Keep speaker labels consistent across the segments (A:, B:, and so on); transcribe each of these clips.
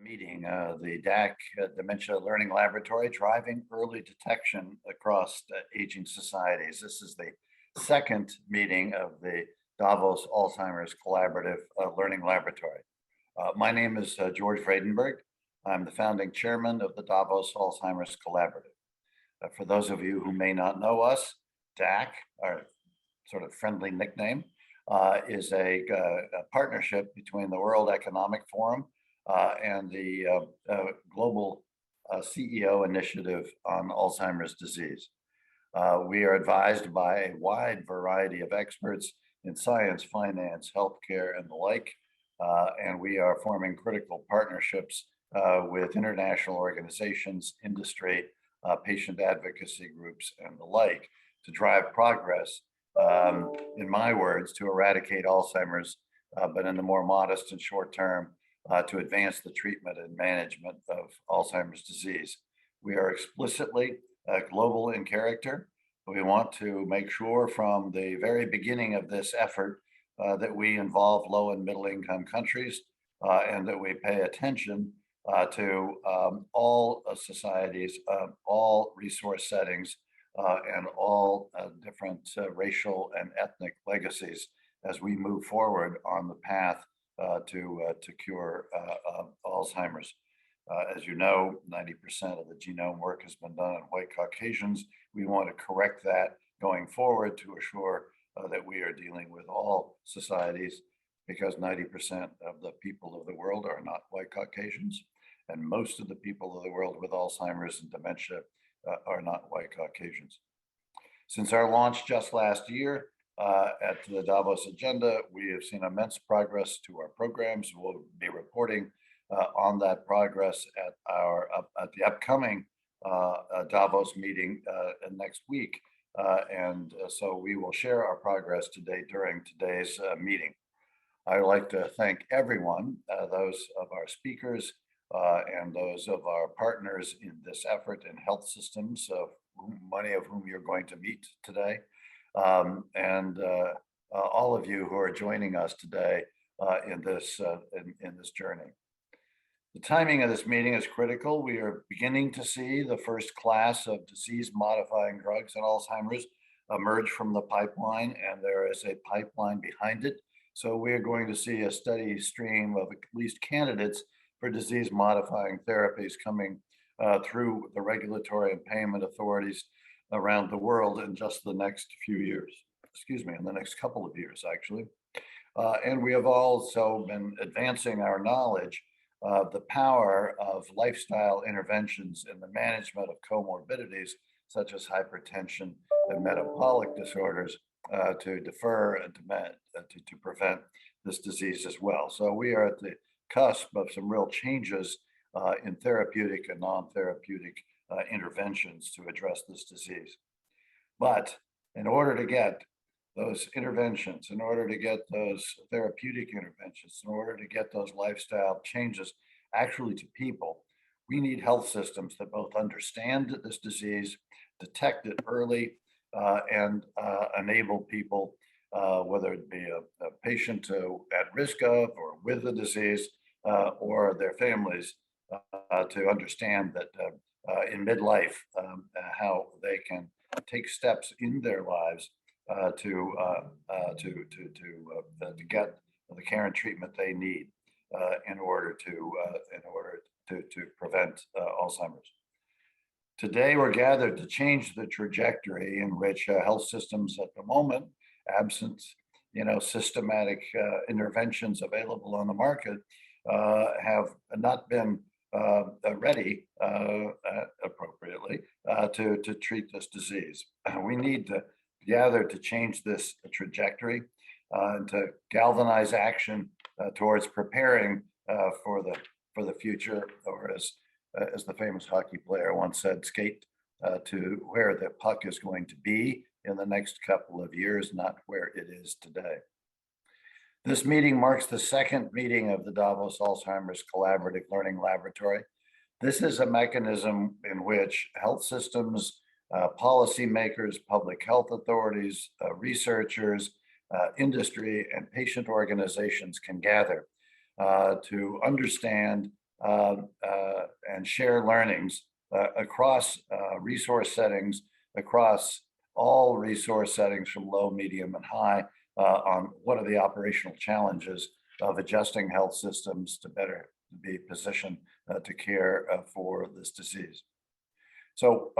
A: meeting, the DAC Dementia Learning Laboratory, driving early detection across aging societies. This is the second meeting of the Davos Alzheimer's Collaborative Learning Laboratory. My name is George Vredenberg. I'm the founding chairman of the Davos Alzheimer's Collaborative. For those of you who may not know us, DAC, our sort of friendly nickname, is a partnership between the World Economic Forum and the Global CEO Initiative on Alzheimer's Disease. We are advised by a wide variety of experts in science, finance, healthcare, and the like, and we are forming critical partnerships with international organizations, industry, patient advocacy groups, and the like to drive progress, in my words, to eradicate Alzheimer's, but in the more modest and short term, to advance the treatment and management of Alzheimer's disease. We are explicitly global in character. We want to make sure from the very beginning of this effort that we involve low and middle income countries and that we pay attention to all societies, all resource settings, and all different racial and ethnic legacies as we move forward on the path to cure Alzheimer's. As you know, 90% of the genome work has been done on white Caucasians. We want to correct that going forward to assure that we are dealing with all societies, because 90% of the people of the world are not white Caucasians, and most of the people of the world with Alzheimer's and dementia are not white Caucasians. Since our launch just last year at the Davos agenda, we have seen immense progress to our programs. We'll be reporting on that progress at the upcoming Davos meeting next week. So we will share our progress today during today's meeting. I would like to thank everyone, those of our speakers and those of our partners in this effort in health systems, many of whom you're going to meet today, and all of you who are joining us today in this journey. The timing of this meeting is critical. We are beginning to see the first class of disease-modifying drugs in Alzheimer's emerge from the pipeline, and there is a pipeline behind it. So we're going to see a steady stream of at least candidates for disease-modifying therapies coming through the regulatory and payment authorities around the world in just the next few years. In the next couple of years, actually. And we have also been advancing our knowledge of the power of lifestyle interventions in the management of comorbidities such as hypertension and metabolic disorders to defer and to prevent this disease as well. So we are at the cusp of some real changes in therapeutic and non-therapeutic interventions to address this disease. But in order to get those interventions, in order to get those therapeutic interventions, in order to get those lifestyle changes actually to people, we need health systems that both understand this disease, detect it early, and enable people, whether it be a patient at risk of or with the disease, or their families, to understand that in midlife, how they can take steps in their lives to get the care and treatment they need in order to prevent Alzheimer's. Today, we're gathered to change the trajectory in which health systems at the moment, absent systematic interventions available on the market, have not been ready appropriately to treat this disease. We need to gather to change this trajectory and to galvanize action towards preparing for the future, or as the famous hockey player once said, skate to where the puck is going to be in the next couple of years, not where it is today. This meeting marks the second meeting of the Davos Alzheimer's Collaborative Learning Laboratory. This is a mechanism in which health systems, policymakers, public health authorities, researchers, industry, and patient organizations can gather to understand and share learnings across resource settings, across all resource settings from low, medium, and high on what are the operational challenges of adjusting health systems to better be positioned to care for this disease. So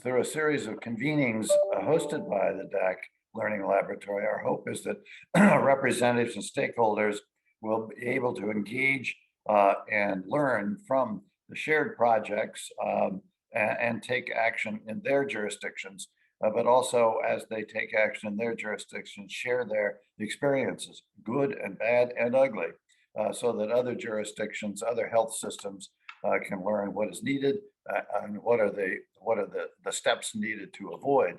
A: through a series of convenings hosted by the DAC Learning Laboratory, our hope is that representatives and stakeholders will be able to engage and learn from the shared projects and take action in their jurisdictions, but also as they take action in their jurisdictions, share their experiences, good and bad and ugly, so that other jurisdictions, other health systems can learn what is needed and what are the steps needed to avoid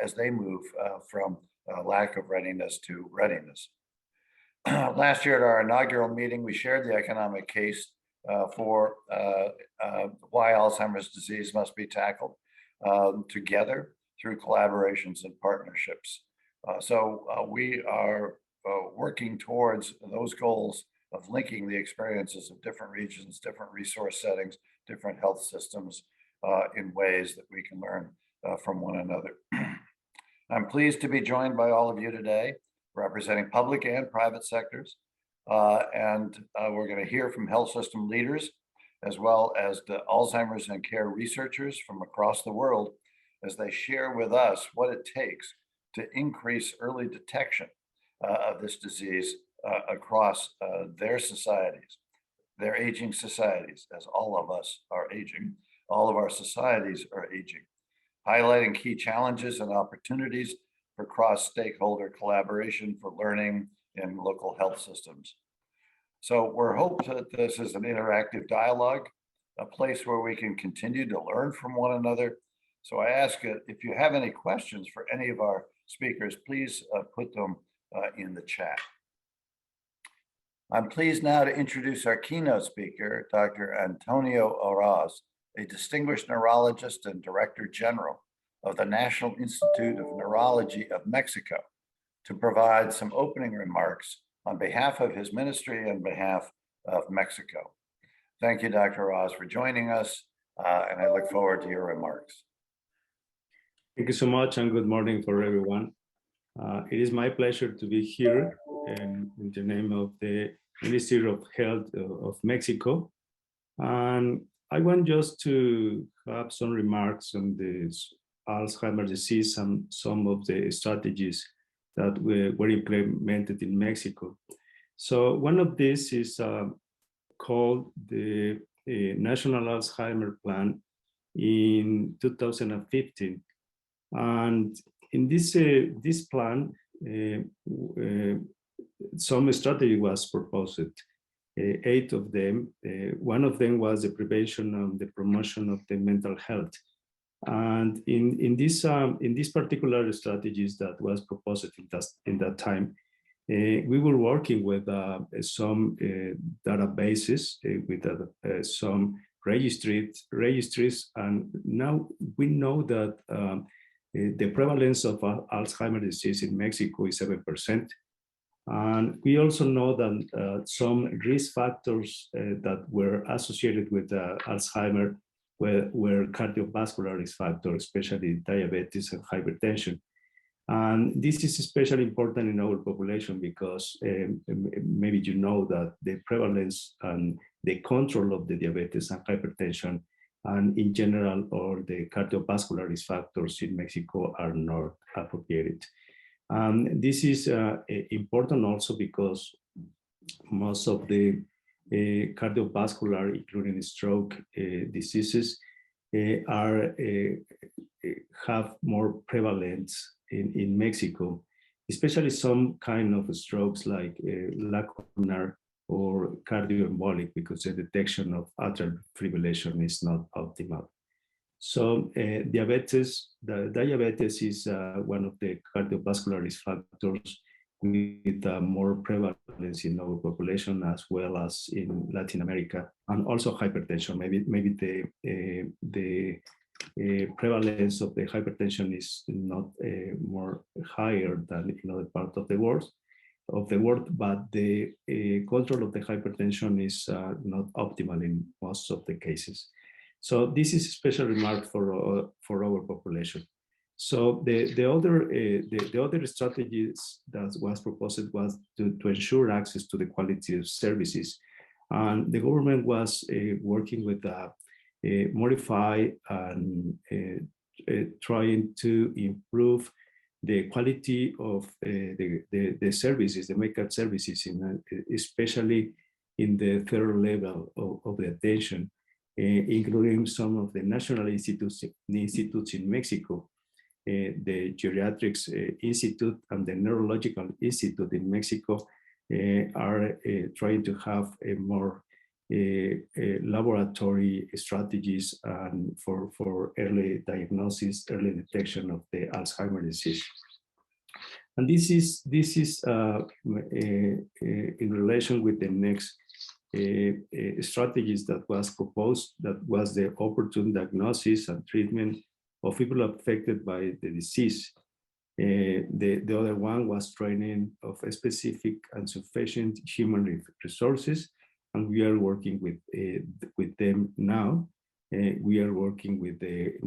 A: as they move from lack of readiness to readiness. Last year at our inaugural meeting, we shared the economic case for why Alzheimer's disease must be tackled together through collaborations and partnerships. So we are working towards those goals of linking the experiences of different regions, different resource settings, different health systems in ways that we can learn from one another. I'm pleased to be joined by all of you today, representing public and private sectors. And we're going to hear from health system leaders, as well as the Alzheimer's and care researchers from across the world, as they share with us what it takes to increase early detection of this disease across their societies, their aging societies, as all of us are aging, all of our societies are aging, highlighting key challenges and opportunities for cross-stakeholder collaboration for learning in local health systems. So we're hoping that this is an interactive dialogue, a place where we can continue to learn from one another. So I ask if you have any questions for any of our speakers, please put them in the chat. I'm pleased now to introduce our keynote speaker, Dr. Antonio Oraz, a distinguished neurologist and Director General of the National Institute of Neurology of Mexico, to provide some opening remarks on behalf of his ministry and behalf of Mexico. Thank you, Dr. Oraz, for joining us, and I look forward to your remarks.
B: Thank you so much, and good morning for everyone. It is my pleasure to be here in the name of the Ministry of Health of Mexico. And I want just to have some remarks on this Alzheimer's disease and some of the strategies that were implemented in Mexico. So one of these is called the National Alzheimer Plan in 2015. And in this plan, some strategy was proposed, 8 of them. One of them was the prevention and the promotion of the mental health. And in these particular strategies that was proposed in that time, we were working with some databases, with some registries, and now we know that the prevalence of Alzheimer's disease in Mexico is 7%. And we also know that some risk factors that were associated with Alzheimer were cardiovascular risk factors, especially diabetes and hypertension. And this is especially important in our population because maybe you know that the prevalence and the control of the diabetes and hypertension and in general, or the cardiovascular risk factors in Mexico are not appropriate. This is important also because most of the cardiovascular, including stroke diseases, have more prevalence in Mexico, especially some kind of strokes like lacunar or cardioembolic, because the detection of atrial fibrillation is not optimal. So diabetes is one of the cardiovascular risk factors with more prevalence in our population as well as in Latin America, and also hypertension. Maybe the prevalence of the hypertension is not more higher than in other parts of the world, of the world, but the control of the hypertension is not optimal in most of the cases. So this is a special remark for our population. So the other strategies that was proposed was to ensure access to the quality of services, and the government was working with modify and trying to improve the quality of the services, the medical services, especially in the third level of the attention, including some of the national institutes in Mexico. The Geriatrics Institute and the Neurological Institute in Mexico are trying to have a more laboratory strategies and for early diagnosis, early detection of the Alzheimer's disease. And this is in relation with the next strategies that was proposed, that was the opportune diagnosis and treatment of people affected by the disease. The other one was training of specific and sufficient human resources, and we are working with them now. We are working with the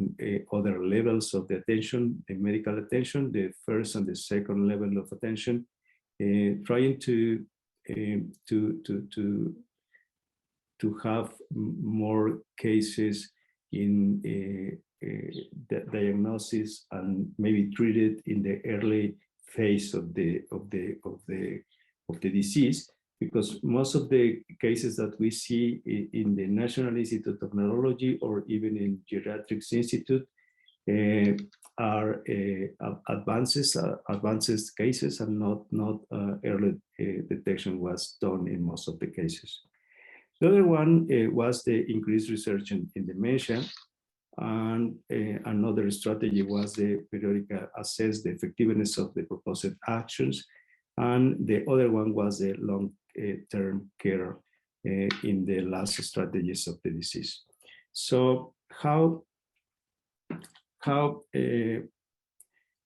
B: other levels of the attention, the medical attention, the first and the second level of attention, trying to have more cases in the diagnosis and maybe treated in the early phase of the disease, because most of the cases that we see in the National Institute of Neurology or even in Geriatrics Institute are advanced cases, and not early detection was done in most of the cases. The other one was the increased research in dementia, and another strategy was the periodic assess the effectiveness of the proposed actions, and the other one was the long-term care in the last strategies of the disease. So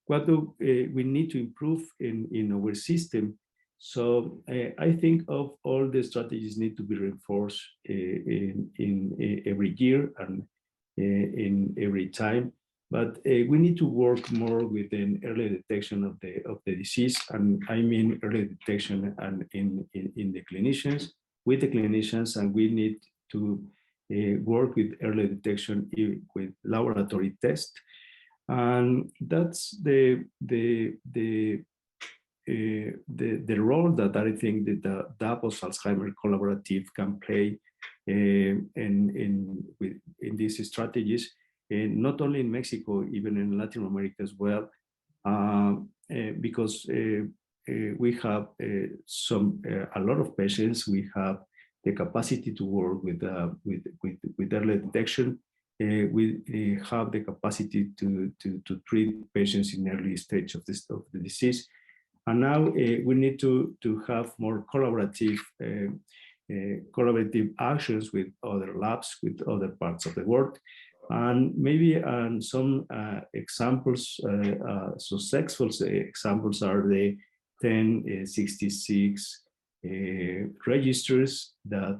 B: what do we need to improve in our system? So I think of all the strategies need to be reinforced in every year and in every time, but we need to work more with an early detection of the disease, and I mean early detection and in the clinicians, with the clinicians, and we need to work with early detection with laboratory tests, and that's the role that I think that the Davos Alzheimer Collaborative can play in these strategies, not only in Mexico, even in Latin America as well, because we have a lot of patients. We have the capacity to work with early detection. We have the capacity to treat patients in early stage of the disease. And now we need to have more collaborative actions with other labs, with other parts of the world. And maybe some examples, successful examples are the 1066 registers that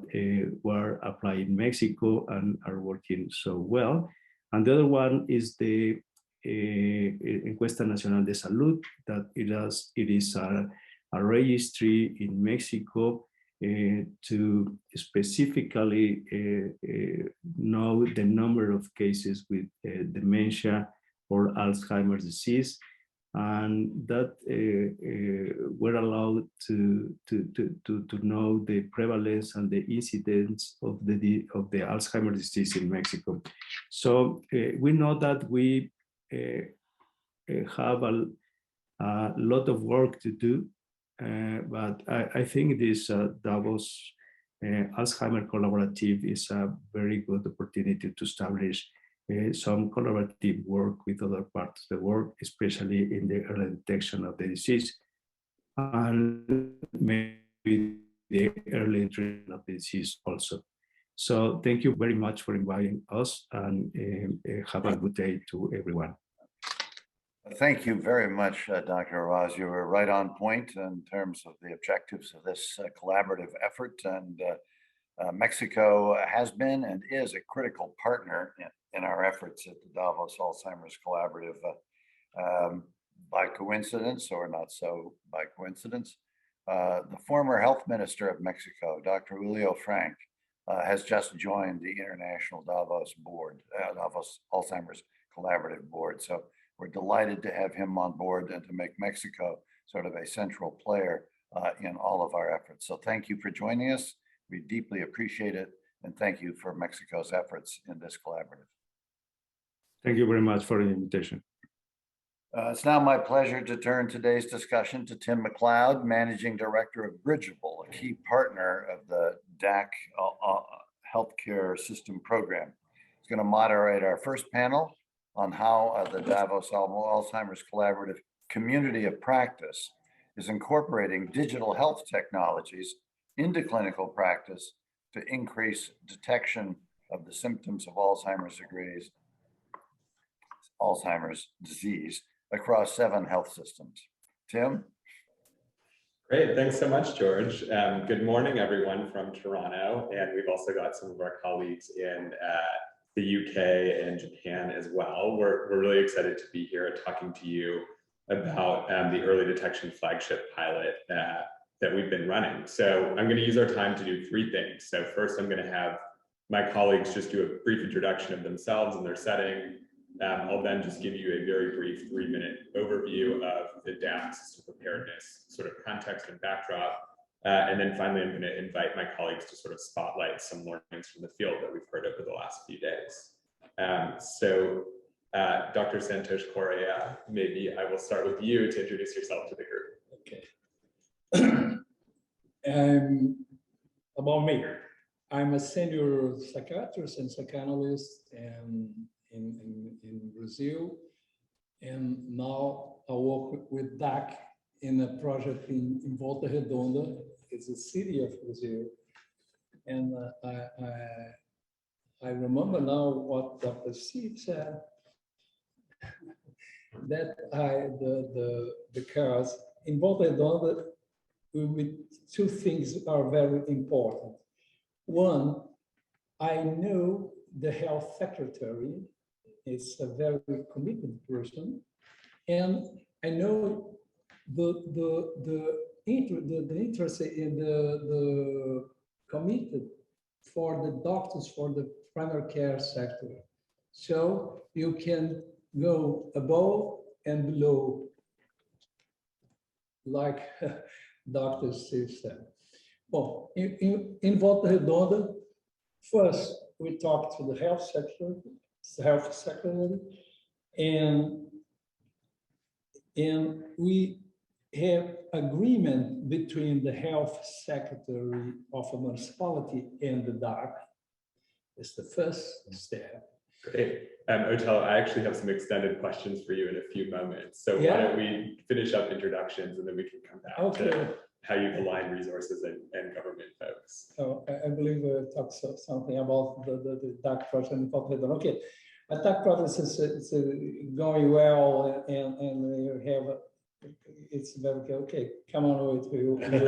B: were applied in Mexico and are working so well. And the other one is the Encuesta Nacional de Salud, that it is a registry in Mexico to specifically know the number of cases with dementia or Alzheimer's disease, and that we're allowed to know the prevalence and the incidence of the Alzheimer's disease in Mexico. So we know that we have a lot of work to do, but I think this Davos Alzheimer Collaborative is a very good opportunity to establish some collaborative work with other parts of the world, especially in the early detection of the disease and maybe the early treatment of the disease also. So thank you very much for inviting us, and have a good day to everyone.
A: Thank you very much, Dr. Raz. You were right on point in terms of the objectives of this collaborative effort. And Mexico has been and is a critical partner in our efforts at the Davos Alzheimer's Collaborative. By coincidence or not so by coincidence, the former health minister of Mexico, Dr. Julio Frank, has just joined the International Davos Board, Davos Alzheimer's Collaborative Board. So we're delighted to have him on board and to make Mexico sort of a central player in all of our efforts. So thank you for joining us. We deeply appreciate it. And thank you for Mexico's efforts in this collaborative.
B: Thank you very much for the invitation.
A: It's now my pleasure to turn today's discussion to Tim McLeod, Managing Director of Bridgeable, a key partner of the DAC Healthcare System Program. He's going to moderate our first panel on how the Davos Alzheimer's Collaborative community of practice is incorporating digital health technologies into clinical practice to increase detection of the symptoms of Alzheimer's disease across 7 health systems. Tim?
C: Great, thanks so much, George. Good morning, everyone from Toronto. And we've also got some of our colleagues in the UK and Japan as well. We're really excited to be here talking to you about the early detection flagship pilot that we've been running. So I'm going to use our time to do 3 things. So first, I'm going to have my colleagues just do a brief introduction of themselves and their setting. I'll then just give you a very brief 3-minute overview of the DAC system preparedness sort of context and backdrop. And then finally, I'm going to invite my colleagues to sort of spotlight some learnings from the field that we've heard over the last few days. Dr. Santosh Correa, maybe I will start with you to introduce yourself to the group.
D: Okay. About me, I'm a senior psychiatrist and psychoanalyst in Brazil, and now I work with DAC in a project in Volta Redonda. It's a city of Brazil, and I remember now what Dr. Steve said, that because in Volta Redonda, 2 things are very important. One, I know the health secretary is a very committed person, and I know the interest in the committed for the doctors for the primary care sector. So you can go above and below, like Dr. Steve said. Well, in Volta Redonda, first we talked to the health secretary, and we have agreement between the health secretary of a municipality and the DAC. It's the first step.
C: Great. Otello, I actually have some extended questions for you in a few moments. So why don't we finish up introductions and then we can come back to how you align resources and government folks.
D: So I believe we talked something about the DAC project in Volta Redonda. Okay, a DAC project is going well, and we have it's very good. Okay, come on with you.
C: Great,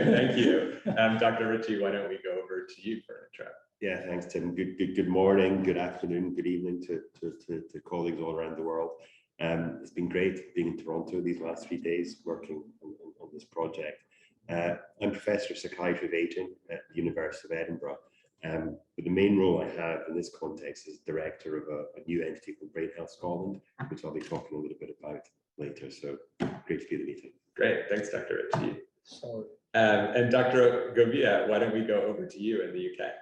C: thank you. Dr. Ritchie, why don't we go over to you for an intro?
E: Yeah, thanks, Tim. Good morning, good afternoon, good evening to colleagues all around the world. It's been great being in Toronto these last few days working on this project. I'm Professor of Psychiatry of Aging at the University of Edinburgh. But the main role I have in this context is Director of a new entity called Brain Health Scotland, which I'll be talking a little bit about later. So great to be at the meeting.
C: Great, thanks, Dr. Ritchie.
D: Sorry.
C: And Dr. Govia, why don't we go over to you in the UK?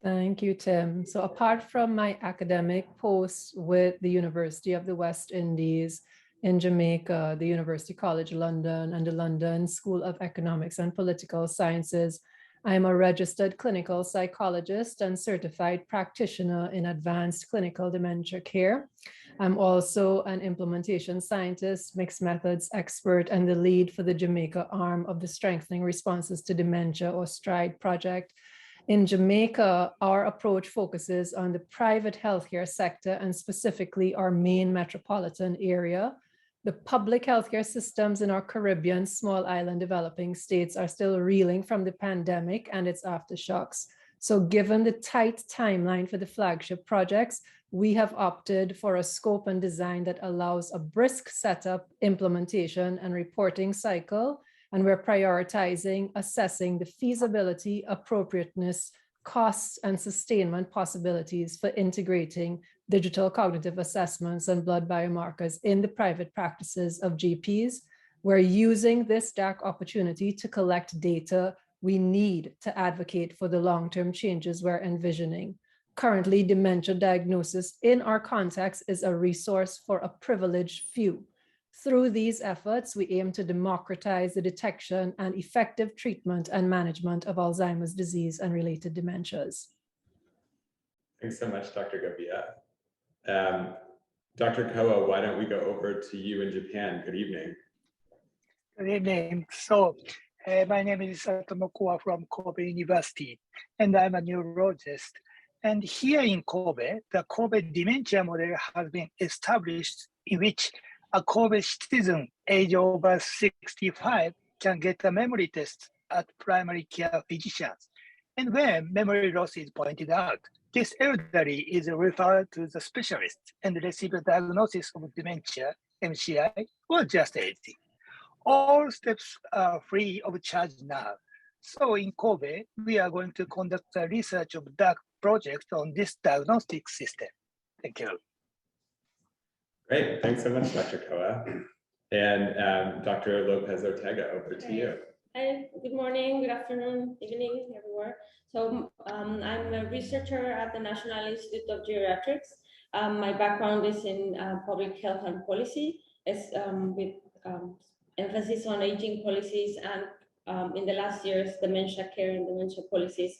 F: Thank you, Tim. So apart from my academic posts with the University of the West Indies in Jamaica, the University College London, and the London School of Economics and Political Sciences, I'm a registered clinical psychologist and certified practitioner in advanced clinical dementia care. I'm also an implementation scientist, mixed methods expert, and the lead for the Jamaica arm of the Strengthening Responses to Dementia, or STRIDE project. In Jamaica, our approach focuses on the private healthcare sector and specifically our main metropolitan area. The public healthcare systems in our Caribbean, small island developing states are still reeling from the pandemic and its aftershocks. So given the tight timeline for the flagship projects, we have opted for a scope and design that allows a brisk setup, implementation, and reporting cycle. And we're prioritizing assessing the feasibility, appropriateness, costs, and sustainment possibilities for integrating digital cognitive assessments and blood biomarkers in the private practices of GPs. We're using this DAC opportunity to collect data we need to advocate for the long-term changes we're envisioning. Currently, dementia diagnosis in our context is a resource for a privileged few. Through these efforts, we aim to democratize the detection and effective treatment and management of Alzheimer's disease and related dementias.
C: Thanks so much, Dr. Gobia. Dr. Koa, why don't we go over to you in Japan? Good evening.
G: Good evening. So, my name is Satomo Koa from Kobe University, and I'm a neurologist. And here in Kobe, the Kobe dementia model has been established in which a Kobe citizen age over 65 can get a memory test at primary care physicians. And when memory loss is pointed out, this elderly is referred to the specialist and receive a diagnosis of dementia, MCI, or just aging. All steps are free of charge now. So in Kobe, we are going to conduct a research of DAC project on this diagnostic system. Thank you.
C: Great, thanks so much, Dr. Koa. And Dr. Lopez Ortega, over to you.
H: Hi, good morning, good afternoon, evening, everywhere. So I'm a researcher at the National Institute of Geriatrics. My background is in public health and policy, with emphasis on aging policies and in the last years, dementia care and dementia policies.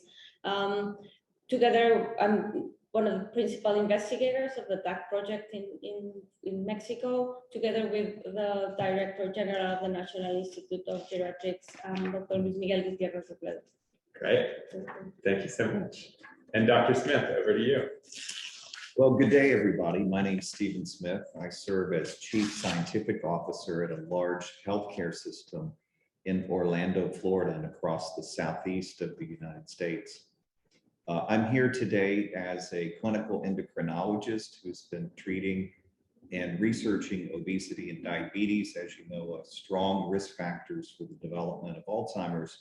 H: Together, I'm one of the principal investigators of the DAC project in Mexico, together with the Director General of the National Institute of Geriatrics, Dr. Luis Miguel Gutierrez.
C: Great, thank you so much. And Dr. Smith, over to you.
I: Well, good day, everybody. My name is Stephen Smith. I serve as Chief Scientific Officer at a large healthcare system in Orlando, Florida, and across the southeast of the United States. I'm here today as a clinical endocrinologist who's been treating and researching obesity and diabetes, as you know, strong risk factors for the development of Alzheimer's.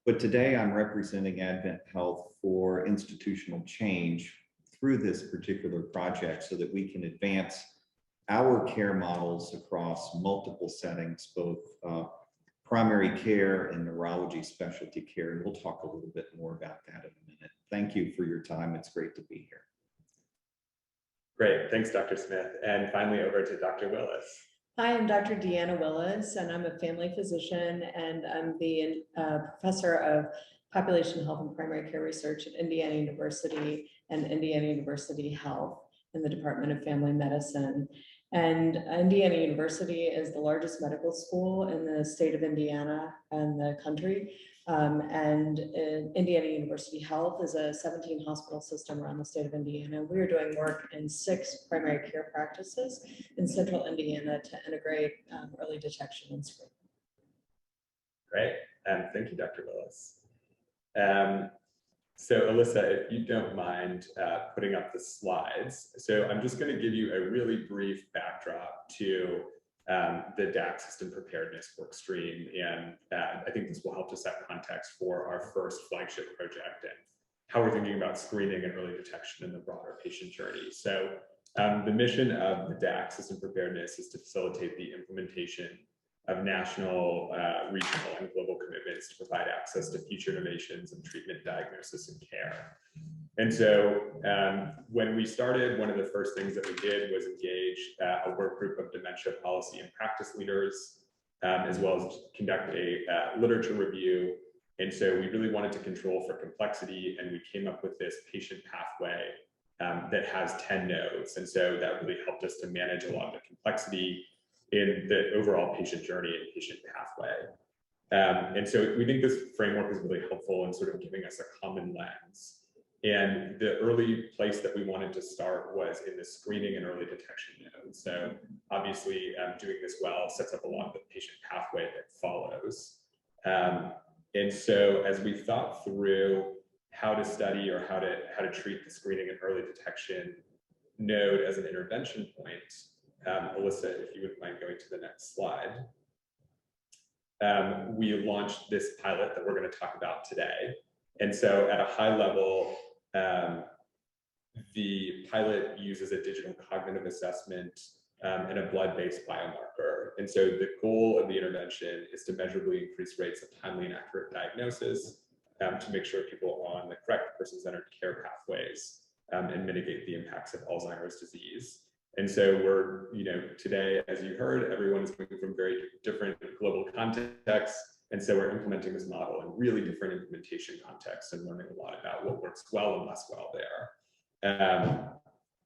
I: But today I'm representing Advent Health for institutional change through this particular project so that we can advance our care models across multiple settings, both primary care and neurology specialty care. And we'll talk a little bit more about that in a minute. Thank you for your time. It's great to be here.
C: Great, thanks, Dr. Smith. And finally, over to Dr. Willis.
J: Hi, I'm Dr. Deanna Willis, and I'm a family physician, and I'm the professor of population health and primary care research at Indiana University and Indiana University Health in the Department of Family Medicine. And Indiana University is the largest medical school in the state of Indiana and the country. And Indiana University Health is a 17 hospital system around the state of Indiana. We are doing work in 6 primary care practices in central Indiana to integrate early detection and screening.
C: Great, thank you, Dr. Willis. So Alyssa, if you don't mind putting up the slides. So I'm just going to give you a really brief backdrop to the DAC system preparedness work stream. And I think this will help to set context for our first flagship project and how we're thinking about screening and early detection in the broader patient journey. So the mission of the DAC system preparedness is to facilitate the implementation of national, regional, and global commitments to provide access to future innovations in treatment, diagnosis, and care. And so when we started, one of the first things that we did was engage a work group of dementia policy and practice leaders, as well as conduct a literature review. And so we really wanted to control for complexity, and we came up with this patient pathway that has 10 nodes. And so that really helped us to manage a lot of the complexity in the overall patient journey and patient pathway. And so we think this framework is really helpful in sort of giving us a common lens. And the early place that we wanted to start was in the screening and early detection node. So obviously doing this well sets up a lot of the patient pathway that follows. And so as we thought through how to study or how to treat the screening and early detection node as an intervention point, Alyssa, if you wouldn't mind going to the next slide. We launched this pilot that we're going to talk about today. And so at a high level, the pilot uses a digital cognitive assessment and a blood-based biomarker. And so the goal of the intervention is to measurably increase rates of timely and accurate diagnosis to make sure people are on the correct person-centered care pathways and mitigate the impacts of Alzheimer's disease. And so we're, today, as you heard, everyone is coming from very different global contexts. And so we're implementing this model in really different implementation contexts and learning a lot about what works well and less well there.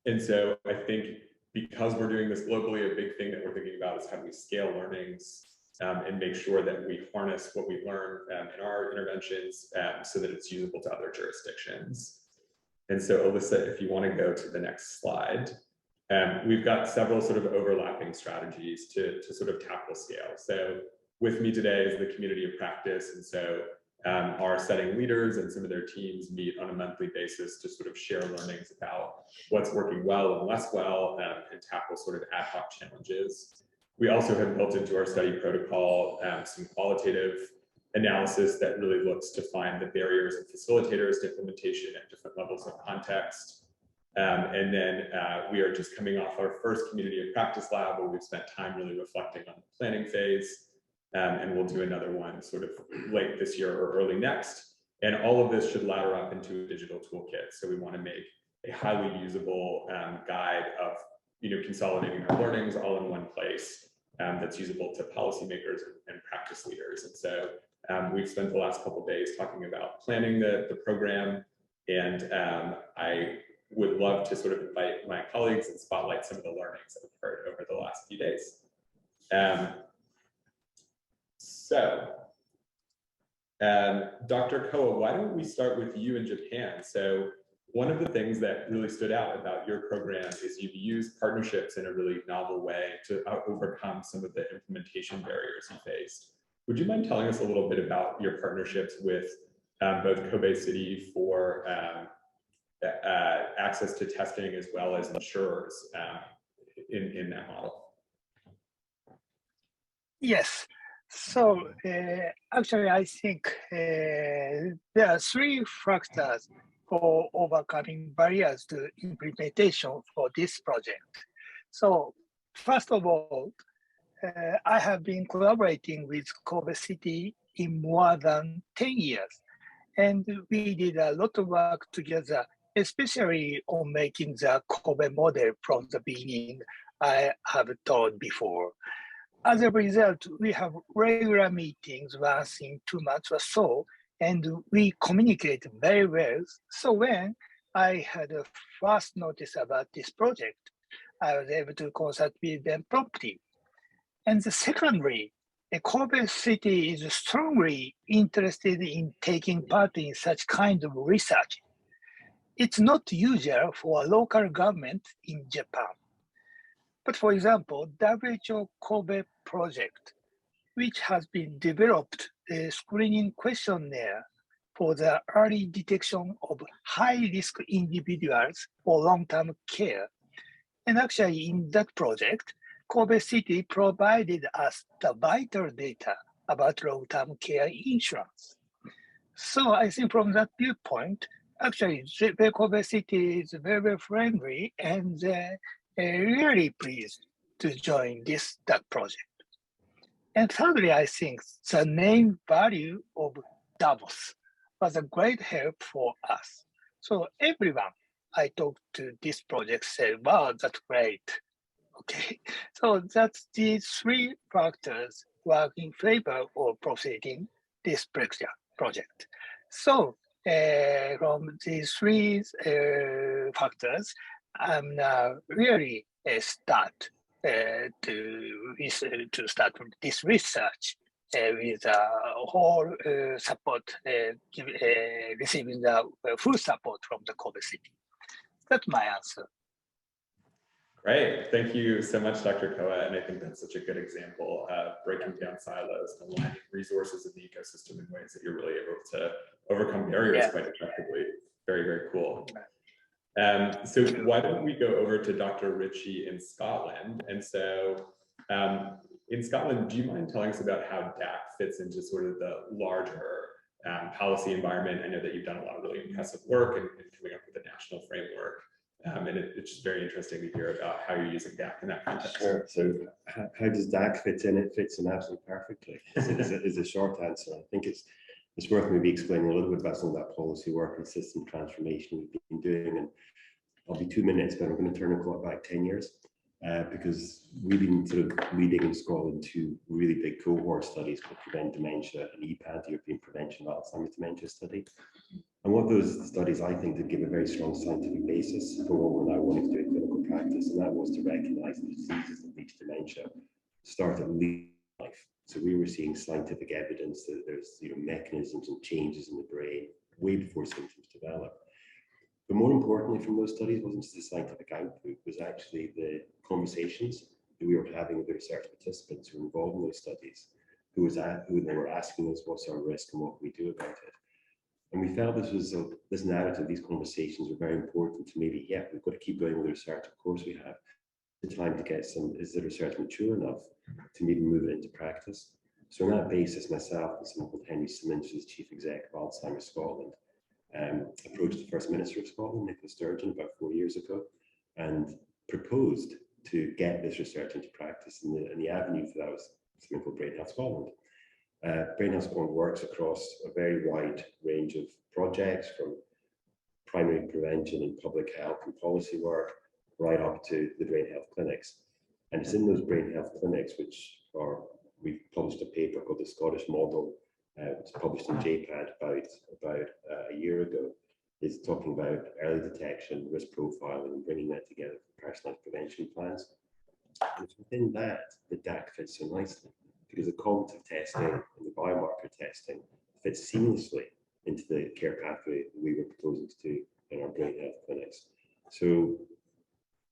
C: And so I think because we're doing this globally, a big thing that we're thinking about is how do we scale learnings and make sure that we harness what we learn in our interventions so that it's usable to other jurisdictions. And so Alyssa, if you want to go to the next slide. We've got several sort of overlapping strategies to sort of tackle scale. So with me today is the community of practice. And so our setting leaders and some of their teams meet on a monthly basis to sort of share learnings about what's working well and less well and tackle sort of ad hoc challenges. We also have built into our study protocol some qualitative analysis that really looks to find the barriers and facilitators to implementation at different levels of context. And then we are just coming off our first community of practice lab where we've spent time really reflecting on the planning phase. And we'll do another one sort of late this year or early next. And all of this should ladder up into a digital toolkit. So we want to make a highly usable guide of consolidating our learnings all in one place that's usable to policymakers and practice leaders. And so we've spent the last couple of days talking about planning the program. And I would love to sort of invite my colleagues and spotlight some of the learnings that we've heard over the last few days. So, Dr. Koa, why don't we start with you in Japan? So one of the things that really stood out about your program is you've used partnerships in a really novel way to overcome some of the implementation barriers you faced. Would you mind telling us a little bit about your partnerships with both Kobe City for access to testing as well as insurers in that model?
G: Yes. So actually, I think there are three factors for overcoming barriers to implementation for this project. So first of all, I have been collaborating with Kobe City in more than 10 years. And we did a lot of work together, especially on making the Kobe model from the beginning, I have told before. As a result, we have regular meetings once in 2 months or so, and we communicate very well. So when I had a first notice about this project, I was able to consult with them promptly. And secondly, Kobe City is strongly interested in taking part in such kind of research. It's not usual for a local government in Japan. But for example, WHO Kobe project, which has been developed a screening questionnaire for the early detection of high-risk individuals for long-term care. And actually in that project, Kobe City provided us the vital data about long-term care insurance. So I think from that viewpoint, actually Kobe City is very friendly and really pleased to join that project. And thirdly, I think the name value of Davos was a great help for us. So everyone I talked to this project said, wow, that's great. Okay, so that's these three factors work in favor of proceeding this project. So from these three factors, I'm now really start to start this research with whole support, receiving the full support from the Kobe City. That's my answer.
C: Great. Thank you so much, Dr. Koa. And I think that's such a good example of breaking down silos and aligning resources in the ecosystem in ways that you're really able to overcome barriers quite effectively. Very, very cool. So why don't we go over to Dr. Ritchie in Scotland? And so in Scotland, do you mind telling us about how DAC fits into sort of the larger policy environment? I know that you've done a lot of really impressive work in coming up with a national framework. And it's just very interesting to hear about how you're using DAC in that context.
E: Sure. So how does DAC fit in? It fits in absolutely perfectly is a short answer. I think it's worth maybe explaining a little bit about some of that policy work and system transformation we've been doing. And I'll be 2 minutes, but I'm going to turn the clock back 10 years because we've been sort of leading in Scotland 2 really big cohort studies called Prevent Dementia and EPAD, the European Prevention of Alzheimer's Dementia Study. And what those studies, I think, did give a very strong scientific basis for what we're now wanting to do in clinical practice, and that was to recognize the diseases that lead to dementia start at late life. So we were seeing scientific evidence that there's mechanisms and changes in the brain way before symptoms develop. But more importantly from those studies wasn't just the scientific output, it was actually the conversations that we were having with the research participants who were involved in those studies, who they were asking us what's our risk and what can we do about it. And we felt this narrative, these conversations were very important to maybe, we've got to keep going with the research. Of course we have the time to get is the research mature enough to maybe move it into practice? So on that basis, myself and someone called Henry Simmons, who's Chief Executive of Alzheimer Scotland, approached the First Minister of Scotland, Nicola Sturgeon, about 4 years ago, and proposed to get this research into practice. And the avenue for that was something called Brain Health Scotland. Brain Health Scotland works across a very wide range of projects, from primary prevention and public health and policy work, right up to the brain health clinics. And it's in those brain health clinics, we've published a paper called the Scottish Model. It's published in JPAD about a year ago. It's talking about early detection, risk profiling, and bringing that together for personalized prevention plans. And it's within that DAC fits so nicely, because the cognitive testing and the biomarker testing fits seamlessly into the care pathway that we were proposing to do in our brain health clinics. So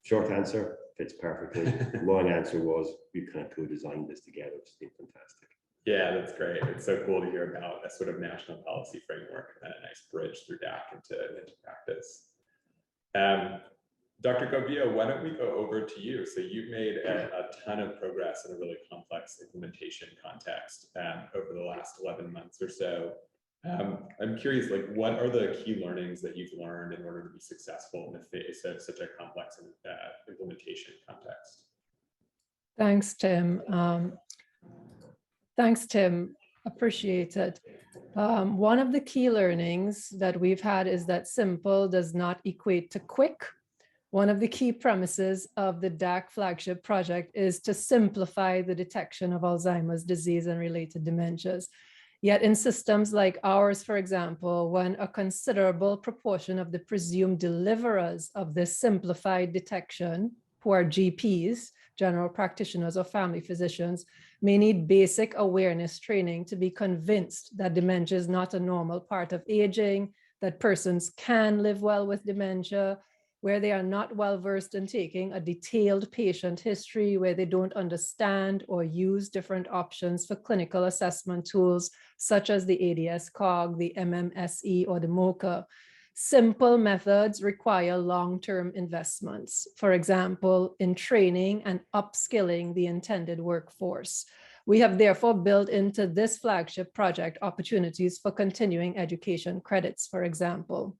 E: short answer, fits perfectly. Long answer was we kind of co-designed this together, which has been fantastic.
C: Yeah, that's great. It's so cool to hear about a sort of national policy framework and a nice bridge through DAC into practice. Dr. Gobio, why don't we go over to you? So you've made a ton of progress in a really complex implementation context over the last 11 months or so. I'm curious, what are the key learnings that you've learned in order to be successful in the face of such a complex implementation context?
F: Thanks, Tim. Appreciate it. One of the key learnings that we've had is that simple does not equate to quick. One of the key premises of the DAC flagship project is to simplify the detection of Alzheimer's disease and related dementias. Yet in systems like ours, for example, when a considerable proportion of the presumed deliverers of this simplified detection, who are GPs, general practitioners or family physicians, may need basic awareness training to be convinced that dementia is not a normal part of aging, that persons can live well with dementia, where they are not well versed in taking a detailed patient history, where they don't understand or use different options for clinical assessment tools, such as the ADS-COG, the MMSE, or the MOCA. Simple methods require long-term investments, for example, in training and upskilling the intended workforce. We have therefore built into this flagship project opportunities for continuing education credits, for example.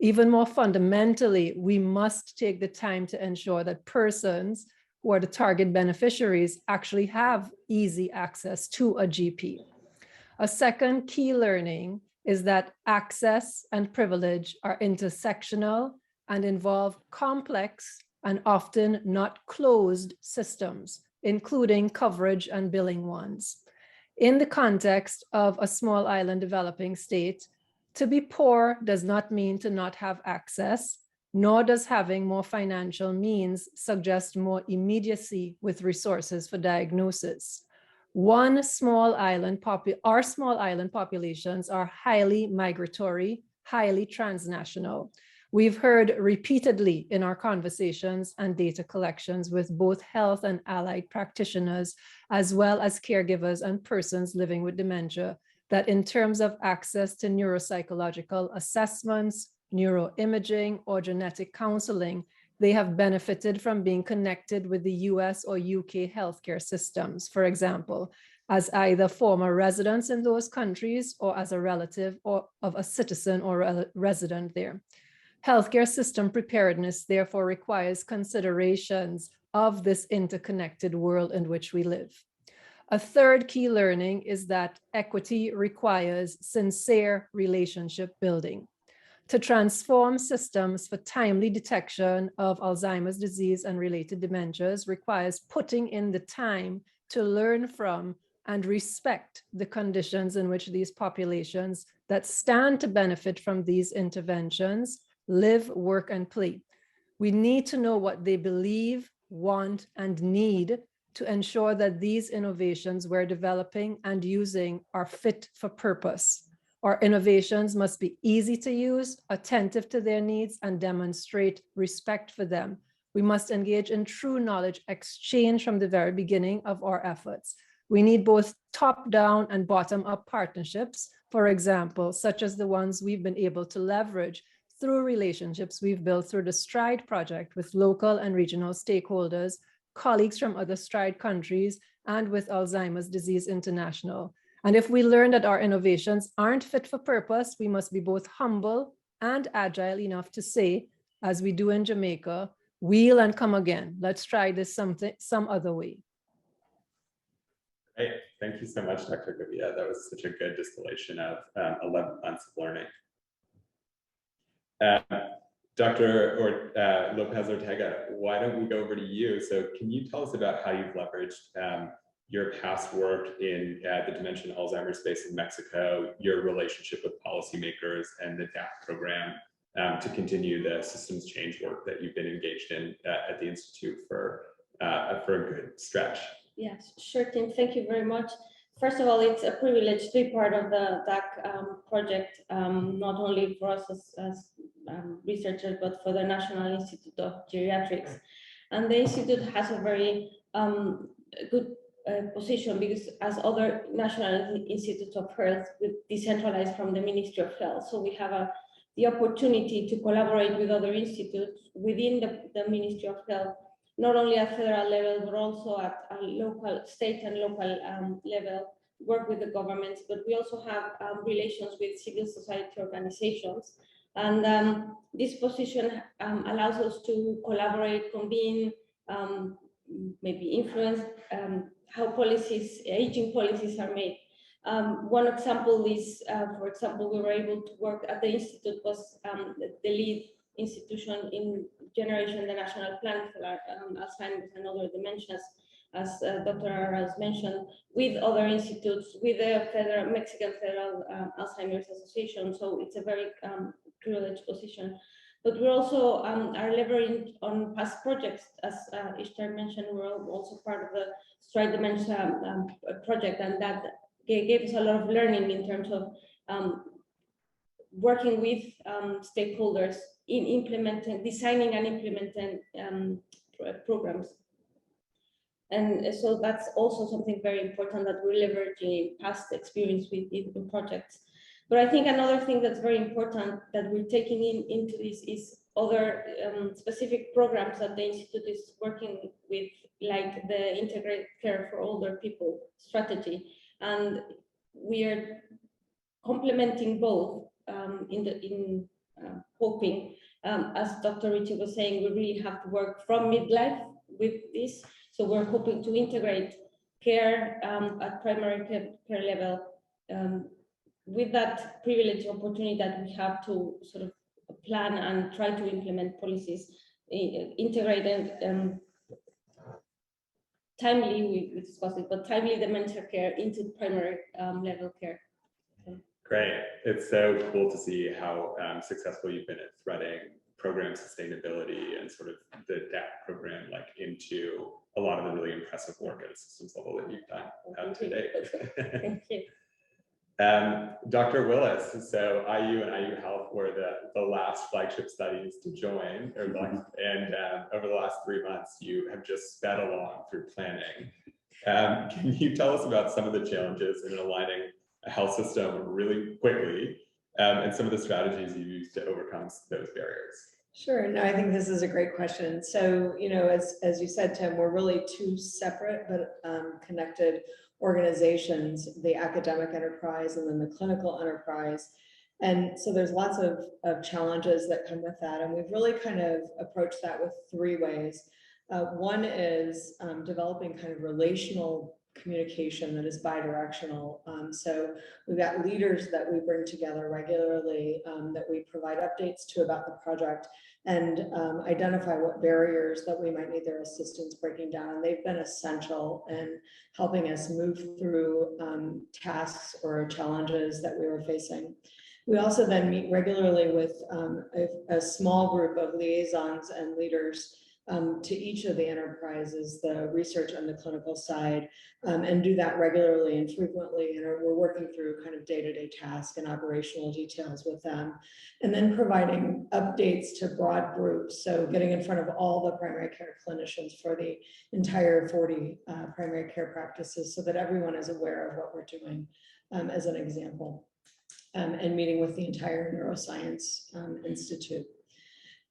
F: Even more fundamentally, we must take the time to ensure that persons who are the target beneficiaries actually have easy access to a GP. A second key learning is that access and privilege are intersectional and involve complex and often not closed systems, including coverage and billing ones. In the context of a small island developing state, to be poor does not mean to not have access, nor does having more financial means suggest more immediacy with resources for diagnosis. Our small island populations are highly migratory, highly transnational. We've heard repeatedly in our conversations and data collections with both health and allied practitioners, as well as caregivers and persons living with dementia, that in terms of access to neuropsychological assessments, neuroimaging, or genetic counseling, they have benefited from being connected with the US or UK healthcare systems, for example, as either former residents in those countries or as a relative or of a citizen or a resident there. Healthcare system preparedness therefore requires considerations of this interconnected world in which we live. A third key learning is that equity requires sincere relationship building. To transform systems for timely detection of Alzheimer's disease and related dementias requires putting in the time to learn from and respect the conditions in which these populations that stand to benefit from these interventions live, work, and play. We need to know what they believe, want, and need to ensure that these innovations we're developing and using are fit for purpose. Our innovations must be easy to use, attentive to their needs, and demonstrate respect for them. We must engage in true knowledge exchange from the very beginning of our efforts. We need both top-down and bottom-up partnerships, for example, such as the ones we've been able to leverage through relationships we've built through the STRIDE project with local and regional stakeholders, colleagues from other STRIDE countries, and with Alzheimer's Disease International. And if we learn that our innovations aren't fit for purpose, we must be both humble and agile enough to say, as we do in Jamaica, wheel and come again. Let's try this some other way.
C: Great. Thank you so much, Dr. Gavia. That was such a good distillation of 11 months of learning. Dr. Lopez Ortega, why don't we go over to you? So can you tell us about how you've leveraged your past work in the dementia and Alzheimer's space in Mexico, your relationship with policymakers and the DAC program to continue the systems change work that you've been engaged in at the Institute for a good stretch?
H: Yes, sure, Tim. Thank you very much. First of all, it's a privilege to be part of the DAC project, not only for us as researchers, but for the National Institute of Geriatrics. And the Institute has a very good position because as other national institutes of health, we decentralized from the Ministry of Health. So we have the opportunity to collaborate with other institutes within the Ministry of Health, not only at federal level, but also at a local, state and local level, work with the governments, but we also have relations with civil society organizations. And this position allows us to collaborate, convene, maybe influence how policies, aging policies are made. One example is, for example, we were able to work at the Institute, was the lead institution in generation the national plan for Alzheimer's and other dementias, as Dr. Arras mentioned, with other institutes, with the Mexican Federal Alzheimer's Association. So it's a very privileged position. But we also are leveraging on past projects, as Ishtar mentioned. We're also part of the STRIDE Dementia project, and that gave us a lot of learning in terms of working with stakeholders in implementing, designing and implementing programs. And so that's also something very important that we're leveraging past experience with in projects. But I think another thing that's very important that we're taking into this is other specific programs that the Institute is working with, like the Integrated Care for Older People strategy. And we are complementing both in hoping, as Dr. Ritchie was saying, we really have to work from midlife with this. So we're hoping to integrate care at primary care level with that privileged opportunity that we have to sort of plan and try to implement policies, integrated timely, we discussed it, but timely dementia care into primary level care.
C: Great. It's so cool to see how successful you've been at threading program sustainability and sort of the DAC program like into a lot of the really impressive work at a systems level that you've done today.
H: Thank you.
C: Dr. Willis, so IU and IU Health were the last flagship studies to join, and over the last 3 months, you have just sped along through planning. Can you tell us about some of the challenges in aligning a health system really quickly and some of the strategies you use to overcome those barriers?
J: Sure. No, I think this is a great question. So, you know, as you said, Tim, we're really two separate but connected organizations, the academic enterprise and then the clinical enterprise. And so there's lots of challenges that come with that. And we've really kind of approached that with 3 ways. One is developing kind of relational communication that is bidirectional. So we've got leaders that we bring together regularly that we provide updates to about the project and identify what barriers that we might need their assistance breaking down. And they've been essential in helping us move through tasks or challenges that we were facing. We also then meet regularly with a small group of liaisons and leaders to each of the enterprises, the research and the clinical side, and do that regularly and frequently. And we're working through kind of day-to-day tasks and operational details with them, and then providing updates to broad groups. So getting in front of all the primary care clinicians for the entire 40 primary care practices so that everyone is aware of what we're doing as an example, and meeting with the entire Neuroscience Institute.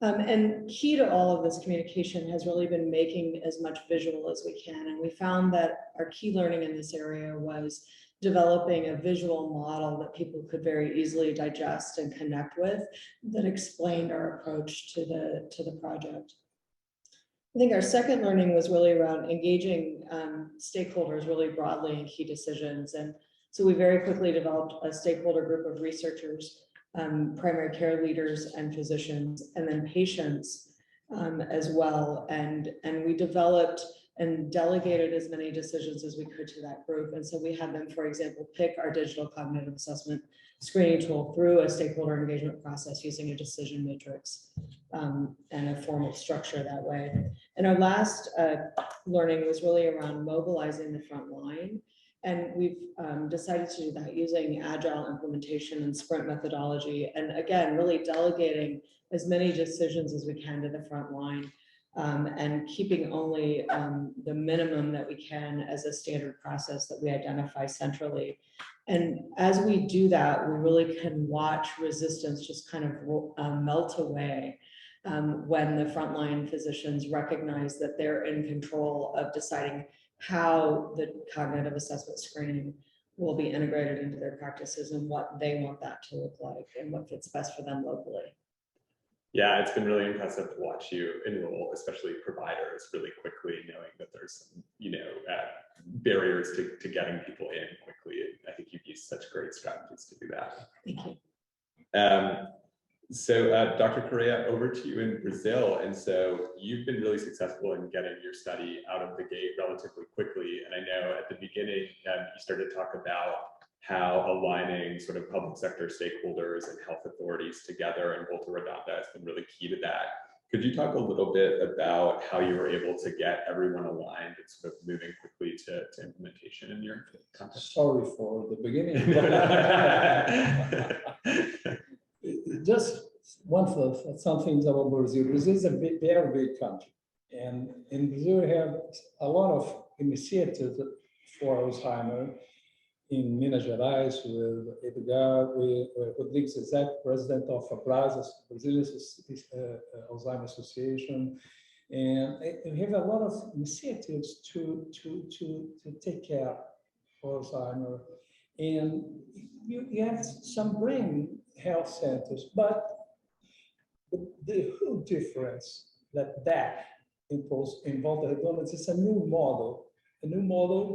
J: And key to all of this communication has really been making as much visual as we can. And we found that our key learning in this area was developing a visual model that people could very easily digest and connect with that explained our approach to the project. I think our second learning was really around engaging stakeholders really broadly in key decisions. And so we very quickly developed a stakeholder group of researchers, primary care leaders and physicians, and then patients as well. And we developed and delegated as many decisions as we could to that group. And so we had them, for example, pick our digital cognitive assessment screening tool through a stakeholder engagement process using a decision matrix and a formal structure that way. And our last learning was really around mobilizing the front line. And we've decided to do that using agile implementation and sprint methodology. And again, really delegating as many decisions as we can to the front line and keeping only the minimum that we can as a standard process that we identify centrally. And as we do that, we really can watch resistance just kind of melt away when the frontline physicians recognize that they're in control of deciding how the cognitive assessment screening will be integrated into their practices and what they want that to look like and what fits best for them locally.
C: Yeah, it's been really impressive to watch you enroll, especially providers, really quickly, knowing that there's some, barriers to getting people in quickly. I think you've used such great strategies to do that.
J: Thank you.
C: So Dr. Correa, over to you in Brazil. And so you've been really successful in getting your study out of the gate relatively quickly. And I know at the beginning, you started to talk about how aligning sort of public sector stakeholders and health authorities together in Volta Redonda has been really key to that. Could you talk a little bit about how you were able to get everyone aligned and sort of moving quickly to implementation in your context?
D: Sorry for the beginning. Just some things about Brazil. Brazil is a very big country. And in Brazil, we have a lot of initiatives for Alzheimer. In Minas Gerais, with Edgar, with Rodrigues Zezek, president of Brazilian Alzheimer Association. And we have a lot of initiatives to take care of Alzheimer. And you have some brain health centers, but the whole difference that DAC imposed in Volta Redonda is a new model